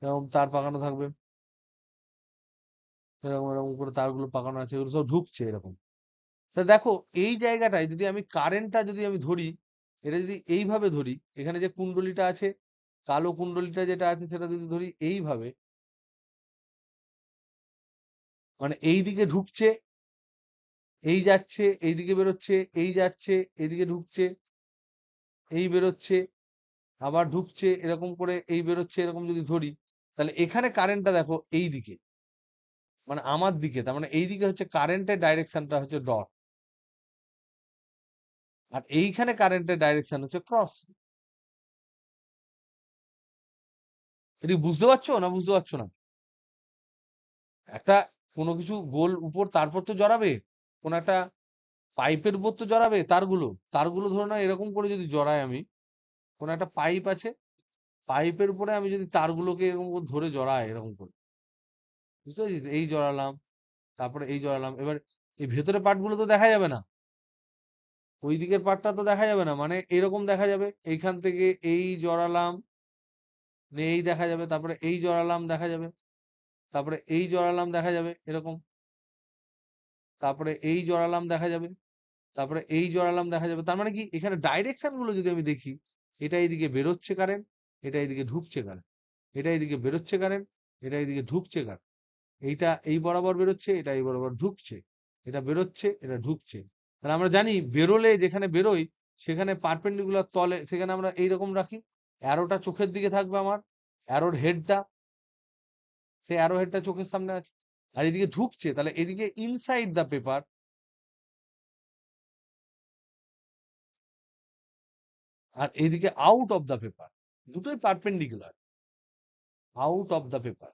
এরকম তার পাকানো থাকবে, এরকম এরকম করে তারগুলো পাকানো আছে, এগুলো সব ঢুকছে এরকম। তা দেখো এই জায়গাটায় যদি আমি কারেন্টটা যদি আমি ধরি, এটা যদি এইভাবে ধরি, এখানে যে কুণ্ডলীটা আছে, কালো কুণ্ডলীটা যেটা আছে সেটা যদি ধরি এইভাবে, মানে এই দিকে ঢুকছে, এই যাচ্ছে, এই দিকে বেরোচ্ছে, এই যাচ্ছে, এইদিকে ঢুকছে, এই বেরোচ্ছে, আবার ঢুকছে, এরকম করে এই বেরোচ্ছে, এরকম যদি ধরি, তাহলে এখানে কারেন্টটা দেখো এই দিকে, মানে আমার দিকে, তার মানে এই দিকে হচ্ছে কারেন্টের ডাইরেকশনটা হচ্ছে ডট, আর এইখানে কারেন্টের ডাইরেকশন হচ্ছে ক্রস। এটি বুঝতে পারছো না বুঝতে পারছো না? একটা কোনো কিছু গোল উপর তারপর তো জড়াবে, কোন একটা পাইপের উপর তো জড়াবে তারগুলো, তারগুলো ধরে না এরকম করে যদি জড়াই আমি, কোন একটা পাইপ আছে, পাইপের উপরে আমি যদি তারগুলোকে এরকম করে ধরে জড়াই এরকম করে, বুঝতে পারছিস? এই জড়ালাম, তারপরে এই জড়ালাম, এবার এই ভেতরে পার্ট গুলো তো দেখা যাবে না, ওই দিকের পার্টটা তো দেখা যাবে না, মানে এরকম দেখা যাবে, এইখান থেকে এই জড়ালাম, এই দেখা যাবে, তারপরে এই জড়ালাম দেখা যাবে, তারপরে এই জড়ালাম দেখা যাবে এরকম, তারপরে এই জড়ালাম দেখা যাবে, তারপরে এই জড়ালাম দেখা যাবে। তার মানে কি এখানে ডাইরেকশন গুলো যদি আমি দেখি, এটা এইদিকে বেরোচ্ছে কারেন্ট, এটা এইদিকে ঢুকছে কারেন্ট, এটা এইদিকে বেরোচ্ছে কারেন্ট, এটা এইদিকে ঢুকছে কারেন্ট, এইটা এই বরাবর বেরোচ্ছে, এটা এই বরাবর ঢুকছে, এটা বেরোচ্ছে, এটা ঢুকছে। তাহলে আমরা জানি বেরোলে যেখানে বেরোই সেখানে পারপেন্ডিকুলার তলে সেখানে আমরা এইরকম রাখি, অ্যারোটা চোখের দিকে থাকবে আমার, অ্যারোর হেডটা, সেই অ্যারো হেডটা চোখের সামনে আছে। আর এদিকে ঢুকছে, তাহলে এদিকে ইনসাইড দ্য পেপার, আর এদিকে আউট অফ দ্য পেপার, দুটোই perpendicular, out of the paper.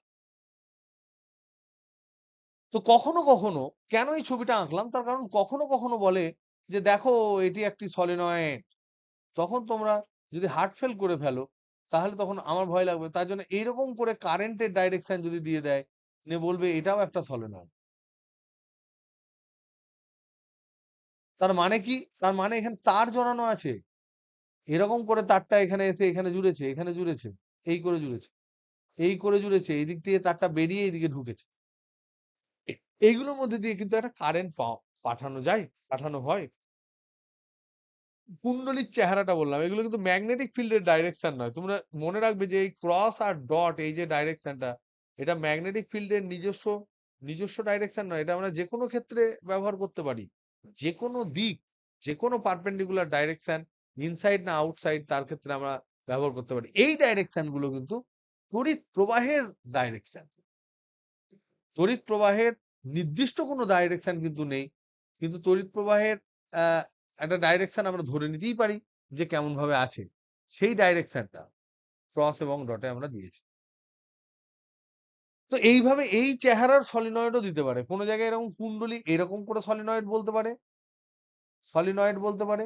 তো কখনো কখনো কেন এই ছবিটা আঁকলাম, তার কারণ কখনো কখনো বলে যে দেখো এটি একটি সলিনয়েড, তখন তোমরা যদি হার্ট ফেল করে ফেলো তাহলে তখন আমার ভয় লাগবে। তার জন্য এইরকম করে কারেন্টের ডাইরেকশন যদি দিয়ে দেয়, নিয়ে বলবে এটাও একটা সলিনয়েড। তার মানে কি, তার মানে এখানে তার জড়ানো আছে, এরকম করে তারটা এখানে এসে এখানে জুড়েছে, এখানে জুড়েছে, এই করে জুড়েছে, এই করে জুড়েছে, এই দিক থেকে তারটা বেরিয়ে এইদিকে ঢুকেছে। এইগুলোর মধ্যে দিয়ে কিন্তু একটা কারেন্ট পাঠানো যায়, পাঠানো হয়। কুণ্ডলীর চেহারাটা বললাম, এগুলো কিন্তু ম্যাগনেটিক ফিল্ডের ডাইরেকশন নয়। তোমরা মনে রাখবে যে এই ক্রস আর ডট, এই যে ডাইরেকশনটা, এটা ম্যাগনেটিক ফিল্ডের নিজস্ব নিজস্ব ডাইরেকশন নয়। এটা আমরা যে কোনো ক্ষেত্রে ব্যবহার করতে পারি, যে কোনো দিক, যে কোনো পারপেন্ডিকুলার ডাইরেকশন, ইনসাইড না আউটসাইড, তার ক্ষেত্রে আমরা ব্যবহার করতে পারি। এই ডাইরেকশন গুলো কিন্তু তড়িৎ প্রবাহের ডাইরেকশন। তড়িৎ প্রবাহের নির্দিষ্ট কোনো ডাইরেকশন কিন্তু নেই, কিন্তু তড়িৎ প্রবাহের একটা ডাইরেকশন আমরা ধরে নিতেই পারি যে কেমন ভাবে আছে। সেই ডাইরেকশনটা ক্রস এবং ডটে আমরা দিয়েছি। তো এইভাবে এই চেহারার সলিনয়েডও দিতে পারে। কোনো জায়গায় এরকম কুণ্ডলী এরকম করে সলিনয়েড বলতে পারে, সলিনয়েড বলতে পারে।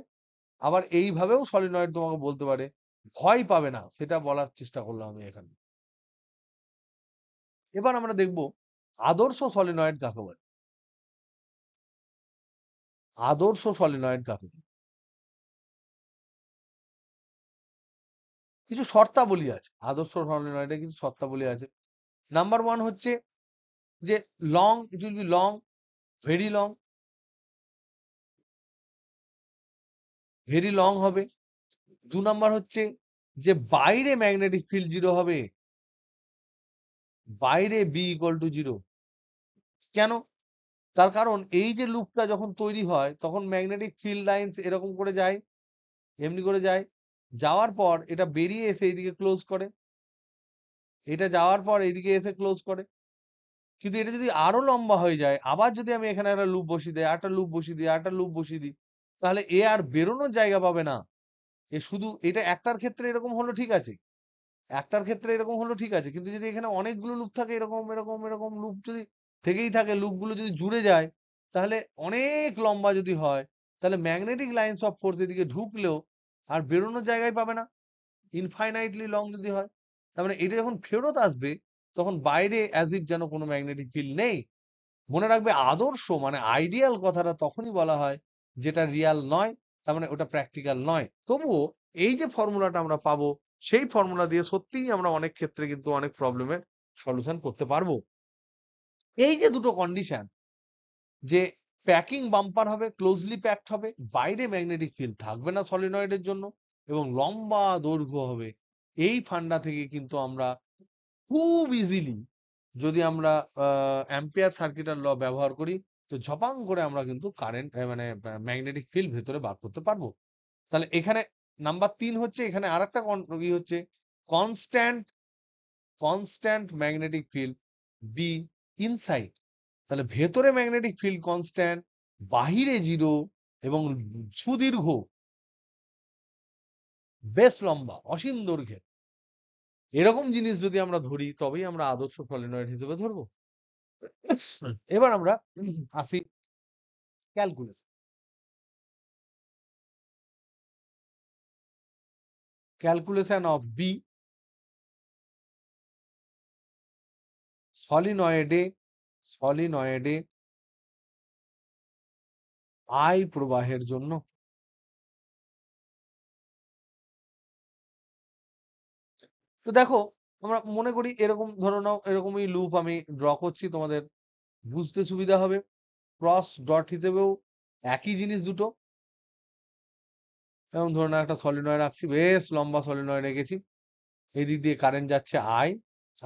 আবার এইভাবেও সলিনয়েড তোমাকে বলতে পারে। ভয় পাবে না, সেটা বলার চেষ্টা করলাম আমি এখানে। এবার আমরা দেখব আদর্শ সলিনয়েড কাকে বলে। আদর্শ সলিনয়েড কাকে বলে? কিছু শর্তাবলী আছে। আদর্শ সলিনয়েডে কিছু শর্তাবলী আছে। নাম্বার 1 হচ্ছে যে long, it will be long, very long, very long হবে। 2 নাম্বার হচ্ছে যে বাইরে ম্যাগনেটিক ফিল্ড 0 হবে। বাইরে B ইকুয়াল টু 0। কেন? তার কারণ এই যে লুপটা যখন তৈরি হয় তখন ম্যাগনেটিক ফিল্ড লাইনস এরকম করে যায়, এমনি করে যায়। যাওয়ার পর এটা বেরিয়ে এসে এইদিকে ক্লোজ করে। এটা যাওয়ার পর এইদিকে এসে ক্লোজ করে। কিন্তু এটা যদি আরো লম্বা হয়ে যায়, আবার যদি আমি এখানে একটা লুপ বসিয়ে দিই, আরেকটা লুপ বসিয়ে দিই, আরেকটা লুপ বসিয়ে দিই, তাহলে এ আর বেরোনোর জায়গা পাবে না। এ শুধু এটা একটার ক্ষেত্রে এরকম হলো ঠিক আছে, একটার ক্ষেত্রে এরকম হলো ঠিক আছে, কিন্তু যদি এখানে অনেকগুলো লুপ থাকে, এরকম এরকম এরকম লুপ যদি থেকেই থাকে, লুপগুলো যদি জুড়ে যায়, তাহলে অনেক লম্বা যদি হয়, তাহলে ম্যাগনেটিক লাইন্স অফ ফোর্স এদিকে ঢুকলেও আর বেরোনোর জায়গায় পাবে না। ইনফাইনাইটলি লং যদি হয়, তার মানে এটা যখন ফেরত আসবে তখন বাইরে অ্যাজ ইফ যেন কোনো ম্যাগনেটিক ফিল্ড নেই। মনে রাখবে আদর্শ মানে আইডিয়াল কথাটা তখনই বলা হয় যেটা রিয়াল নয়, তার মানে ওটা প্র্যাকটিক্যাল নয়। তবুও এই যে ফর্মুলাটা আমরা পাবো, সেই ফর্মুলা দিয়ে সত্যিই আমরা অনেক ক্ষেত্রে কিন্তু অনেক প্রবলেমের সলিউশন করতে পারবো। এই যে দুটো কন্ডিশন, যে প্যাকিং বাম্পার হবে, ক্লোজলি প্যাকড হবে, বাইরে ম্যাগনেটিক ফিল্ড থাকবে না সলিনয়েডের জন্য, এবং লম্বা দৈর্ঘ্য হবে, এই ফান্ডা থেকে কিন্তু আমরা খুব ইজিলি, যদি আমরা অ্যাম্পিয়ার সার্কিটের ল ব্যবহার করি, তো ঝপাং করে আমরা কিন্তু কারেন্ট মানে ম্যাগনেটিক ফিল্ড ভেতরে বার করতে পারবো। তাহলে এখানে নাম্বার 3 হচ্ছে, এখানে আরেকটা কি হচ্ছে, constant, constant magnetic field B inside. তাহলে ভেতরে ম্যাগনেটিক ফিল্ড কনস্ট্যান্ট, বাহিরে 0, এবং সুদীর্ঘ, বেশ লম্বা, অসীম দৈর্ঘ্যের, এরকম জিনিস যদি আমরা ধরি তবেই আমরা আদর্শ সলিনয়েড হিসেবে ধরবো। এবার আমরা আসি ক্যালকুলেশন। ক্যালকুলেশন অফ বি সলিনয়েডে, সলিনয়েডে আই প্রবাহের জন্য। তো দেখো, আমরা মনে করি এরকম ধরে নাও, এরকমই লুপ আমি ড্র করছি, তোমাদের বুঝতে সুবিধা হবে। ক্রস ডট হিসেবেও একই জিনিস দুটো, এবং ধরে নাও একটা সলিনয়েড রাখছি, বেশ লম্বা সলিনয়েড রেখেছি, এদিক দিয়ে কারেন্ট যাচ্ছে আই,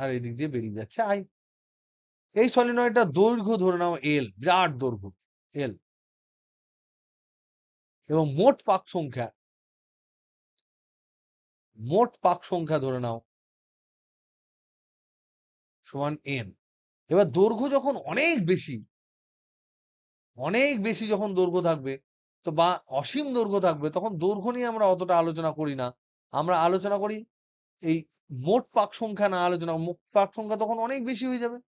আর এদিক দিয়ে বেরিয়ে যাচ্ছে আই। এই সলিনয়েডটার দৈর্ঘ্য ধরে নাও এল, বিরাট দৈর্ঘ্য এল, এবং মোট পাক সংখ্যা ধরে নাও সমান এন। এবার দৈর্ঘ্য যখন অনেক বেশি যখন দৈর্ঘ্য থাকবে, তো বা অসীম দৈর্ঘ্য থাকবে, তখন দৈর্ঘ্য নিয়ে আমরা অতটা আলোচনা করি না। আমরা আলোচনা করি এই মোট পাক সংখ্যা, না আলোচনা, মোট পাক সংখ্যা তখন অনেক বেশি হয়ে যাবে।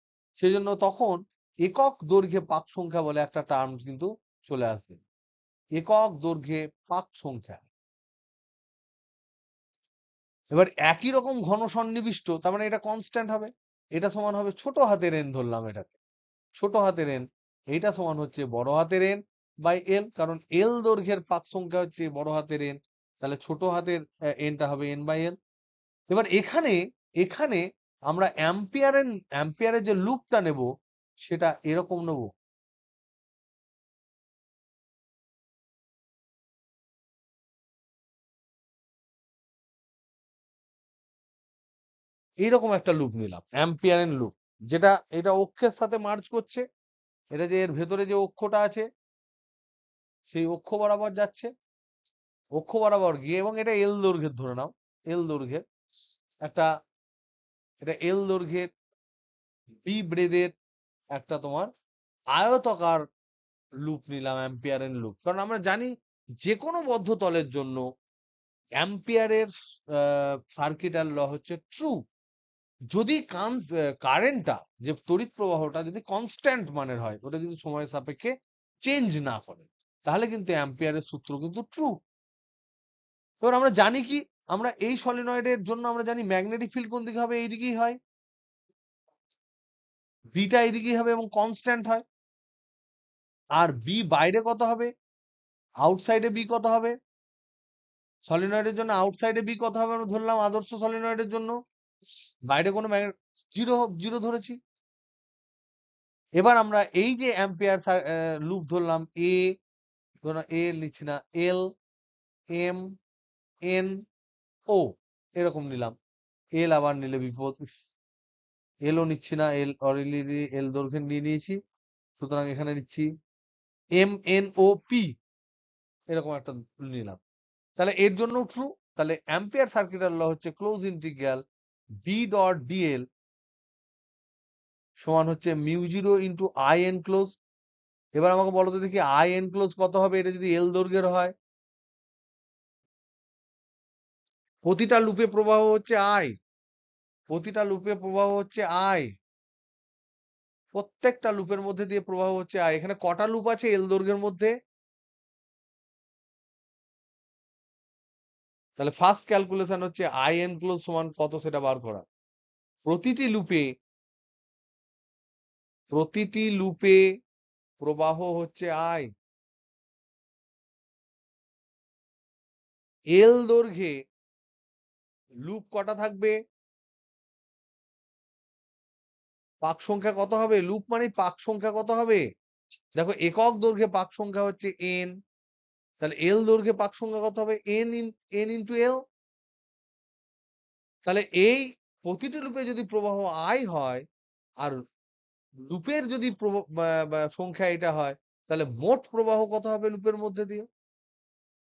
সেই জন্য তখন একক দৈর্ঘ্যে পাক সংখ্যা বলে একটা টার্ম কিন্তু চলে আসবে। একক দৈর্ঘ্যে পাক সংখ্যা। এবার একই রকম ঘন সন্নিবিষ্ট, তার মানে এটা কনস্ট্যান্ট হবে। এটা সমান হবে ছোট হাতের এন, ধরলাম এটাকে ছোট হাতের এন, এইটা সমান হচ্ছে বড় হাতের এন বাই এল, কারণ এল দৈর্ঘ্যের পাক সংখ্যা হচ্ছে বড় হাতের এন, তাহলে ছোট হাতের এনটা হবে এন বাই এল। এবার এখানে এখানে আমরা অ্যাম্পিয়ারের যে লুপটা নেব সেটা এরকম নেব, এইরকম একটা লুপ নিলাম, অ্যাম্পিয়ারের লুপ, যেটা এটা অক্ষের সাথে মার্জ করছে। এটা যে এর ভেতরে যে অক্ষটা আছে সেই অক্ষ বরাবর যাচ্ছে, অক্ষ বরাবর গিয়ে, এবং এটা এল দৈর্ঘ্যের ধরে নাও, এল দৈর্ঘ্যের একটা, এটা এল দৈর্ঘ্যের বি ব্রেডের একটা তোমার আয়তাকার লুপ নিলাম, অ্যাম্পিয়ারের লুপ। কারণ আমরা জানি যে কোনো বদ্ধ তলের জন্য অ্যাম্পিয়ারের সার্কিটাল ল হচ্ছে ট্রু। যদি কারেন্টটা, যে তড়িৎ প্রবাহটা যদি কনস্ট্যান্ট মানের হয়, ওটা যদি সময়ের সাপেক্ষে চেঞ্জ না করে, তাহলে কিন্তু অ্যাম্পিয়ারের সূত্র কিন্তু ট্রু। এবার আমরা জানি কি, আমরা এই সলিনয়েডের জন্য আমরা জানি ম্যাগনেটিক ফিল্ড কোন দিকে হবে, এই দিকেই হয়, বিটা এইদিকেই হবে এবং কনস্ট্যান্ট হয়। আর বি বাইরে কত হবে, আউটসাইডে বি কত হবে, সলিনয়েডের জন্য আউটসাইডে বি কত হবে আমরা ধরলাম আদর্শ সলিনয়েডের জন্য, বাইরে কোনো জিরো জিরো ধরেছি। এবার আমরা এই যে অ্যাম্পিয়ার লুপ ধরলাম, এ ধরলাম, এ লিখছি না, এল, এম, এন, ও, এরকম নিলাম। এল আবার নিলে বিপদ, এলও নিচ্ছি না, এল অলরেডি এল দৈর্ঘ্য নিয়ে নিয়েছি, সুতরাং এখানে নিচ্ছি এম, এন, ও, পি, এরকম একটা নিলাম। তাহলে এর জন্য ট্রু। তাহলে অ্যাম্পিয়ার সার্কিটের ল হচ্ছে close integral B dot DL সমান হচ্ছে mu zero into I enclose. এবার আমাকে বলো তো দেখি আই এন ক্লোজ কত হবে, এটা যদি এল দৈর্ঘ্যের হয়। প্রতিটা লুপে প্রবাহ হচ্ছে আই, প্রতিটা লুপে প্রবাহ হচ্ছে আই, প্রত্যেকটা লুপের মধ্যে দিয়ে প্রবাহ হচ্ছে আই। এখানে কটা লুপ আছে এল দৈর্ঘ্যের মধ্যে? তাহলে ফার্স্ট ক্যালকুলেশন হচ্ছে আই এন ক্লোজ সমান কত সেটা বার করা। প্রতিটি লুপে প্রবাহ হচ্ছে আই। এল দৈর্ঘ্যে লুপ কটা থাকবে, পাক সংখ্যা কত হবে, লুপ মানে পাক সংখ্যা কত হবে। দেখো একক দৈর্ঘ্যে পাক সংখ্যা হচ্ছে এন, তাহলে এল দৈর্ঘ্যে পাক সংখ্যা কত হবে, এন ইন্টু এল। তাহলে এই প্রতিটি লুপে যদি প্রবাহ আই হয়, আর লুপের যদি সংখ্যা এটা হয়, তাহলে মোট প্রবাহ কত হবে লুপের মধ্যে দিয়ে,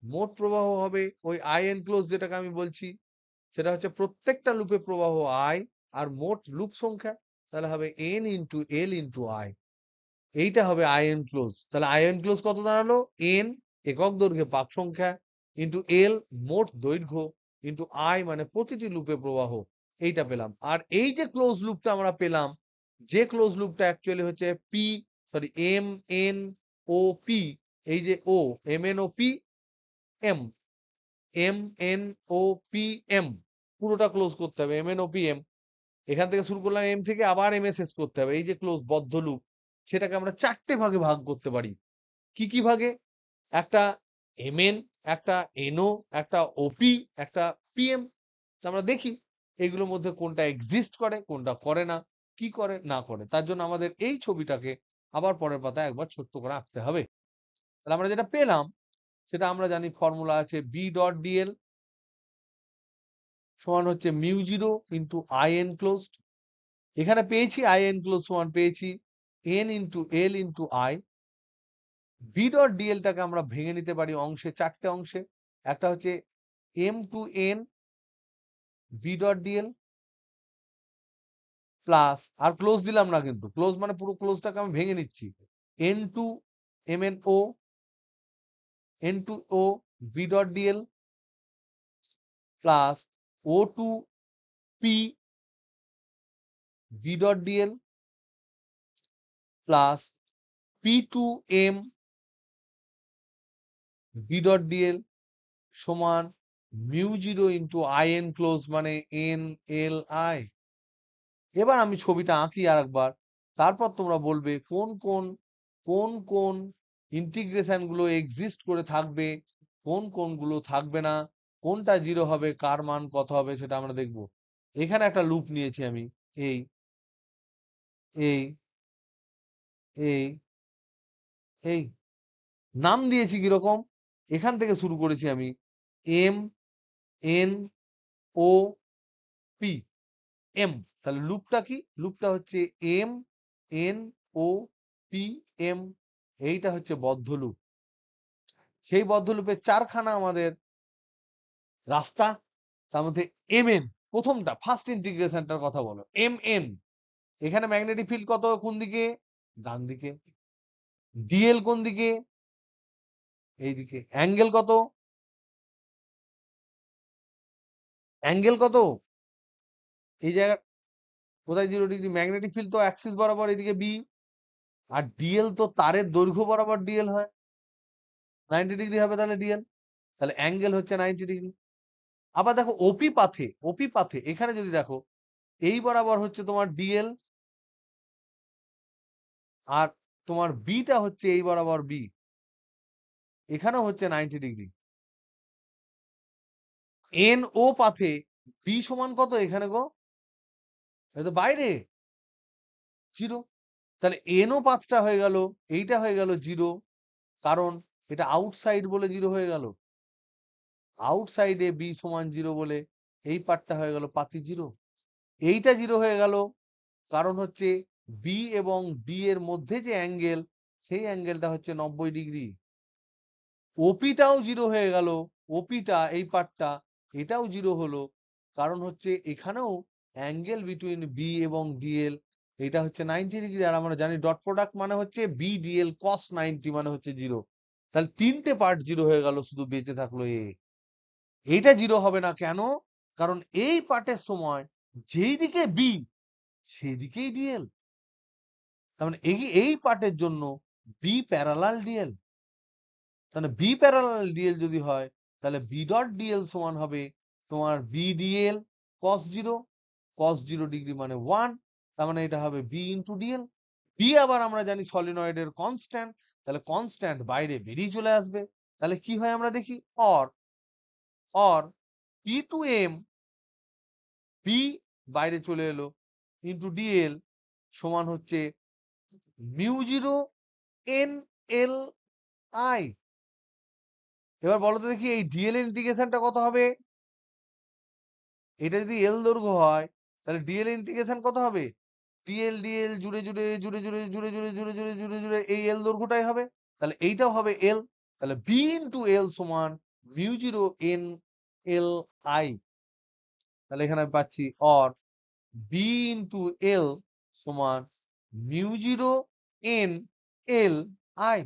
মোট প্রবাহ হবে ওই আই এন ক্লোজ যেটাকে আমি বলছি, সেটা হচ্ছে প্রত্যেকটা লুপে প্রবাহ আই আর মোট লুপ সংখ্যা, তাহলে হবে N into L into I. এইটা হবে আইএন ক্লোজ। তাহলে আইএন ক্লোজ কত দাঁড়ালো, এন একক দৈর্ঘ্যে পাক সংখ্যা ইন্টু এল মোট দৈর্ঘ্য ইন্টু আই মানে প্রতিটি লুপে প্রবাহ, এইটা পেলাম। আর এই যে ক্লোজ লুপটা আমরা পেলাম, যে ক্লোজ লুপটা অ্যাকচুয়ালি হচ্ছে P, sorry, M, N, O, P, এই যে ও, M, N, O, P, M, M, N, O, P, M, পুরোটা ক্লোজ করতে হবে, M, N, O, P, M. এখান থেকে শুরু করলাম এম থেকে, আবার এম এ শেষ করতে হবে। এই যে ক্লোজ বদ্ধ লুপ, সেটাকে আমরা চারটে ভাগে ভাগ করতে পারি। কি কি ভাগে, একটা এমএন, একটা এনও, একটা ওপি, একটা পিএম। আমরা দেখি এগুলোর মধ্যে কোনটা এক্সিস্ট করে, কোনটা করে না, কি করে না করে। তার জন্য আমাদের এই ছবিটাকে আবার পরের পাতায় একবার ছোট্ট করে আঁকতে হবে। তাহলে আমরা যেটা পেলাম, সেটা আমরা জানি ফর্মুলা আছে বি ডট ডিএল সমান হচ্ছে mu zero into I enclosed. এখানে পেয়েছি আই এনক্লোজ সমান পেয়েছি N into L into I. B dot ডিএলটাকে আমরা ভেঙে নিতে পারি অংশে, চারটে অংশে। একটা হচ্ছে M to N B dot DL plus, আর ক্লোজ দিলাম না কিন্তু, ক্লোজ মানে পুরো ক্লোজটাকে আমি ভেঙে নিচ্ছি, N to M N O N to O B dot DL plus O to P B dot DL plus P to M B dot DL সমান mu zero into I enclose মানে এন এল আই। এবার আমি ছবিটা আঁকি আর একবার, তারপর তোমরা বলবে কোন কোন কোন কোন ইন্টিগ্রেশন গুলো এক্সিস্ট করে থাকবে, কোন কোন গুলো থাকবে না, কোনটা জিরো হবে, কার মান কত হবে সেটা আমরা দেখব। এখানে একটা লুপ নিয়েছি আমি, এই এই এই এই নাম দিয়েছি কিরকম, এখান থেকে শুরু করেছি আমি M N O P M. তাহলে লুপটা কি, লুপটা হচ্ছে M N O P M, এইটা হচ্ছে বদ্ধ লুপ। সেই বদ্ধ লুপের চারখানা আমাদের রাস্তা, তার মধ্যে এম এন প্রথমটা ফার্স্ট ইন্টিগ্রেশনটার কথা বলো, এম এন এখানে ম্যাগনেটিক ফিল্ড কত, কোন দিকে, ডান দিকে। ডিএল কোন দিকে, এই দিকে। অ্যাঙ্গেল কত, অ্যাঙ্গেল কত, এই জায়গা কোথায় 0 ডিগ্রি, ম্যাগনেটিক ফিল্ড তো অ্যাক্সিস বরাবর এদিকে বি, আর ডিএল তো তারের দৈর্ঘ্য বরাবর ডিএল হয়, 90 ডিগ্রি হবে তাহলে ডিএল, তাহলে অ্যাঙ্গেল হচ্ছে 90 ডিগ্রি। আবার দেখো ওপি পাথে এখানে যদি দেখো এই বরাবর হচ্ছে তোমার ডিএল, আর তোমার বিটা হচ্ছে এই বরাবর বি, এখানেও হচ্ছে 90 ডিগ্রি। এন ও পাথে বি সমান কত এখানে গো, এটা তো বাইরে, জিরো। তাহলে এন ও পাথটা হয়ে গেল, এইটা হয়ে গেল জিরো, কারণ এটা আউটসাইড বলে জিরো হয়ে গেল, আউটসাইডে বি সমান জিরো বলে এই পার্টটা হয়ে গেল পাতি জিরো। এইটা জিরো হয়ে গেল কারণ হচ্ছে বি এবং ডি এর মধ্যে যে অ্যাঙ্গেল, সেই অ্যাঙ্গেলটা হচ্ছে 90 ডিগ্রি। ওপিটাও জিরো হয়ে গেল, ওপিটা এই পার্টটা এটাও জিরো হলো, কারণ হচ্ছে এখানেও অ্যাঙ্গেল বিটুইন বি এবং ডিএল এটা হচ্ছে 90 ডিগ্রি। আর আমরা জানি ডট প্রোডাক্ট মানে হচ্ছে বি ডিএল কস 90 মানে হচ্ছে জিরো। তাহলে তিনটে পার্ট জিরো হয়ে গেল, শুধু বেঁচে থাকলো এ। এইটা জিরো হবে না কেন, কারণ এই পার্টের সময় যেই দিকে বি সেই দিকেই ডিএল, তার মানে এই পার্টের জন্য বি প্যারালাল ডিএল। তাহলে বি প্যারালাল ডিএল যদি হয় তাহলে বি ডট ডিএল সমান হবে তোমার বি ডিএল কস 0 ডিগ্রি মানে 1, তার মানে এটা হবে বি ইন্টু ডিএল। বি আবার আমরা জানি সলিনয়েডের কনস্ট্যান্ট, তাহলে কনস্ট্যান্ট বাইরে বেরিয়ে চলে আসবে। তাহলে কি হয় আমরা দেখি, or or P to M, P বাইরে চলে এলো ইন্টু ডিএল সমান হচ্ছে mu zero N L I. এবার বলো তো দেখি এই ডিএল ইন্টিগ্রেশনটা কত হবে, এটা যদি এল দৈর্ঘ্য হয় তাহলে ডিএল ইন্টিগ্রেশন কত হবে, ডিএল ডিএল জুড়ে জুড়ে জুড়ে জুড়ে জুড়ে জুড়ে জুড়ে জুড়ে জুড়ে জুড়ে এই এল দৈর্ঘ্যটাই হবে, তাহলে এইটাও হবে এল। তাহলে বি ইন্টু এল সমান mu zero N L I. তাহলে এখানে আমি পাচ্ছি অর বি ইন্টু এল সমান mu zero N L I.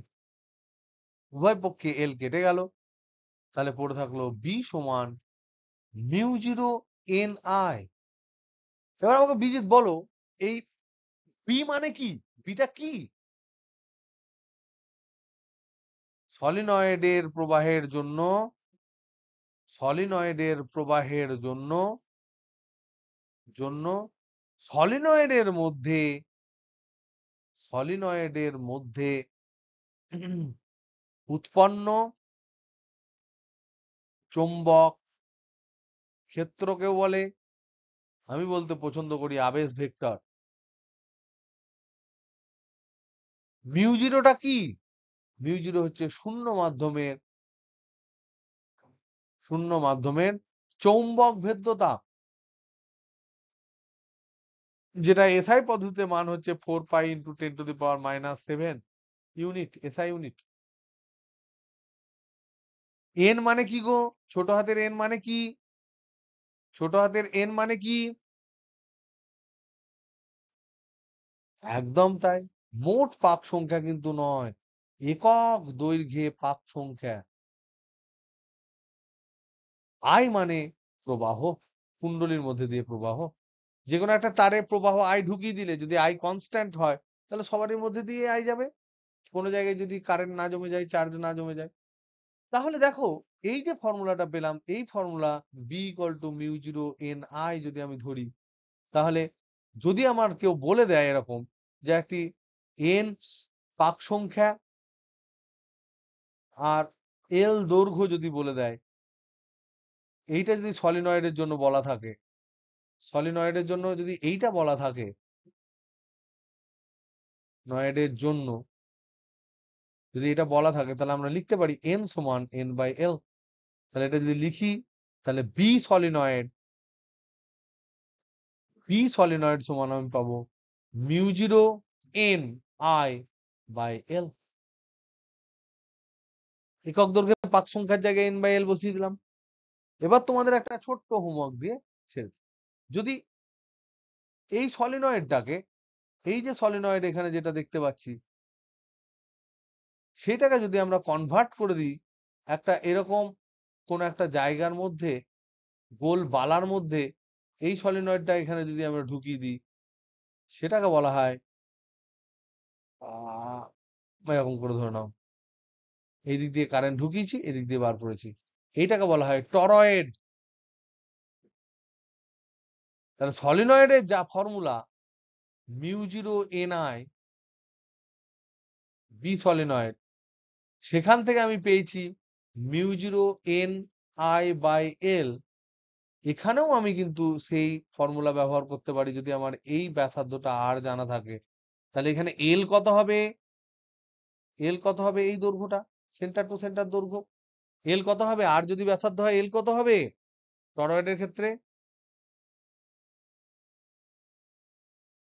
উভয় পক্ষে এল কেটে গেল, তাহলে পড়ে থাকলো বি সমান মিউ জিরো এন আই। এবার আমাকে বিজিৎ বলো এই বি মানে কি, বিটা কি, সলিনয়েডের প্রবাহের জন্য, সলিনয়েডের প্রবাহের জন্য জন্য সলিনয়েডের মধ্যে, সলিনয়েডের মধ্যে উৎপন্ন চৌম্বক ক্ষেত্রকেও বলে, আমি বলতে পছন্দ করি আবেশ ভেক্টর। মিউ জিরোটা কি, মিউ জিরো হচ্ছে শূন্য মাধ্যমের শূন্য মাধ্যমের চৌম্বক ভেদ্যতা, যেটা এসআই পদ্ধতিতে মান হচ্ছে 4 pi into 10⁻⁻7 unit, SI unit. N মানে কি গো? ছোট হাতের এন মানে কি? ছোট হাতের এন মানে কি? একদম তাই। মোট পাক সংখ্যা কিন্তু নয়, একক দৈর্ঘ্যে পাক সংখ্যা। আই মানে প্রবাহ, কুণ্ডলীর মধ্যে দিয়ে প্রবাহ। যে কোনো একটা তারে প্রবাহ আই ঢুকিয়ে দিলে যদি আই কনস্ট্যান্ট হয় তাহলে সবারই মধ্যে দিয়ে আই যাবে। কোনো জায়গায় যদি কারেন্ট না জমে যায়, চার্জ না জমে যায়। তাহলে দেখো, এই যে ফর্মুলাটা পেলাম, এই formula B equal to mu zero N I যদি আমি ধরি, তাহলে যদি আমার কেউ বলে দেয় এরকম যে একটি এন পাক সংখ্যা আর এল দৈর্ঘ্য যদি বলে দেয়, এইটা যদি সলিনয়েডের জন্য বলা থাকে, সলিনয়েডের জন্য যদি এইটা বলা থাকে, নয়েডের জন্য যদি এটা বলা থাকে, তাহলে আমরা লিখতে পারি এন সমান এন বাই এল। তাহলে এটা যদি লিখি, তাহলে বি সলিনয়েড সমান আমি পাবো mu zero N I by L. একক দৈর্ঘ্যে পাক সংখ্যার জায়গায় এন বাই এল বসিয়ে দিলাম। এবার তোমাদের একটা ছোট্ট হোমওয়ার্ক দিয়ে ছেড়ে দিই। যদি এই সলিনয়েডটাকে, এই যে সলিনয়েড এখানে যেটা দেখতে পাচ্ছি, সেটাকে যদি আমরা কনভার্ট করে দিই একটা এরকম কোন একটা জায়গার মধ্যে, গোল বালার মধ্যে, এই সলিনয়েডটা এখানে যদি আমরা ঢুকিয়ে দিই, সেটাকে বলা হয় এরকম করে ধরে নাও, এই দিক দিয়ে কারেন্ট ঢুকিয়েছি, এদিক দিয়ে বার করেছি, এইটাকে বলা হয় টরয়েড। তাহলে সলিনয়েডের যা formula mu zero N I B solenoid, সেখান থেকে আমি পেয়েছি mu zero N I by L. এখানেও আমি কিন্তু সেই ফর্মুলা ব্যবহার করতে পারি যদি আমার এই ব্যাসার্ধটা আর জানা থাকে। তাহলে এখানে এল কত হবে? এল কত হবে? এই দৈর্ঘ্যটা, সেন্টার টু সেন্টার দৈর্ঘ্য। এল কত হবে? আর যদি ব্যাসার্ধ হয় এল কত হবে টরয়েডের ক্ষেত্রে?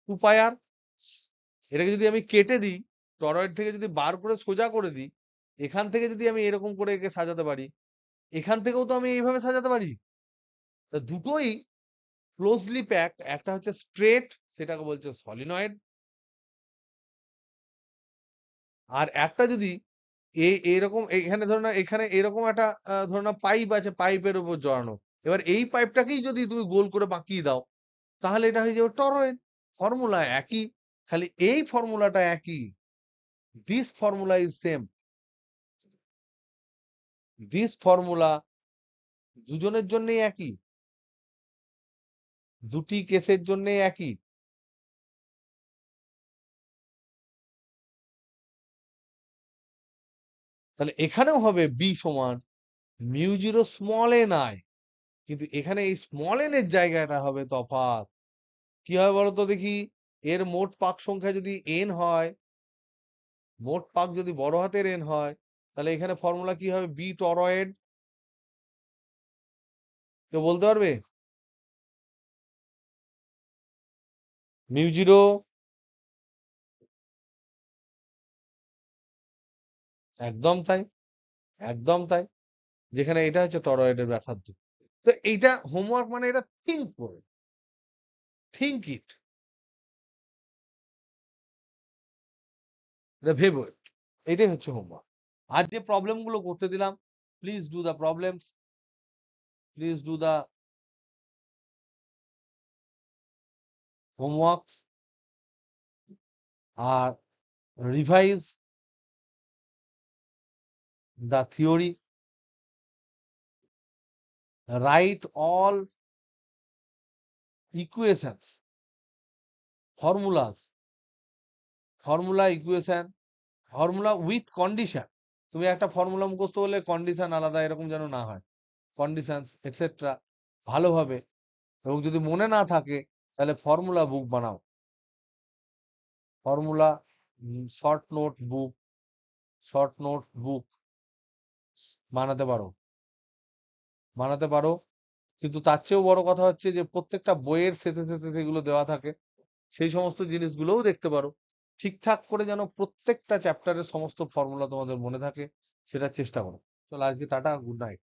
2 পাই আর। এটাকে যদি আমি কেটে দিই, টরয়েড থেকে যদি বার করে সোজা করে দিই, এখান থেকে যদি আমি এরকম করে একে সাজাতে পারি, এখান থেকেও তো আমি এইভাবে সাজাতে পারি। তা দুটোই ক্লোজলি প্যাকড। একটা হচ্ছে স্ট্রেট, সেটাকে বলছে সলিনয়েড, আর একটা যদি এরকম এখানে ধরো না, এখানে এরকম একটা ধরো না পাইপ আছে, পাইপের উপর জড়ানো, এবার এই পাইপটাকেই যদি তুমি গোল করে বাঁকিয়ে দাও, তাহলে এটা হয়ে যাবে টরয়েড। ফর্মুলা একই, খালি এই ফর্মুলাটা একই। This formula is same. This formula দুজনের জন্যই একই, দুটি কেসের জন্য একই। তাহলে এখানেও হবে বি সমান mu zero small N I, কিন্তু এখানে এই স্মল এন এর জায়গাটা হবে তফাৎ। কি হয় বলতো দেখি? এর মোট পাক সংখ্যা যদি এন হয়, মোট পাক যদি বড় হাতের এন হয়, তাহলে এখানে ফর্মুলা কি হবে? B toroid. কেউ বলতে পারবে? মিউ জিরো, একদম তাই, একদম তাই। যেখানে এটা হচ্ছে টরয়েডের ব্যাসার্ধ। তো এইটা হোমওয়ার্ক, মানে এটা থিঙ্ক করে, থিঙ্ক ইট, এটা ভেবো। এটাই হচ্ছে হোমওয়ার্ক। আর যে প্রবলেম গুলো করতে দিলাম, please do the problems, please do the homeworks, আর revise the theory, write all equations, formulas, formula equation, formula with condition. তুমি একটা ফর্মুলা মুখস্থ করলে কন্ডিশন আলাদা, এরকম যেন না হয়। কন্ডিশন এটসেট্রা ভালোভাবে, এবং যদি মনে না থাকে তাহলে ফর্মুলা বুক বানাও, ফর্মুলা শর্ট নোট বুক, শর্ট নোট বুক বানাতে পারো। বানাতে পারো, কিন্তু তার চেয়েও বড় কথা হচ্ছে যে প্রত্যেকটা বইয়ের শেষে শেষে সেগুলো দেওয়া থাকে, সেই সমস্ত জিনিসগুলোও দেখতে পারো। ঠিকঠাক করে যেন প্রত্যেকটা চ্যাপ্টারের সমস্ত ফর্মুলা তোমাদের মনে থাকে, সেটা চেষ্টা করো। চলো আজকে টাটা, গুড নাইট।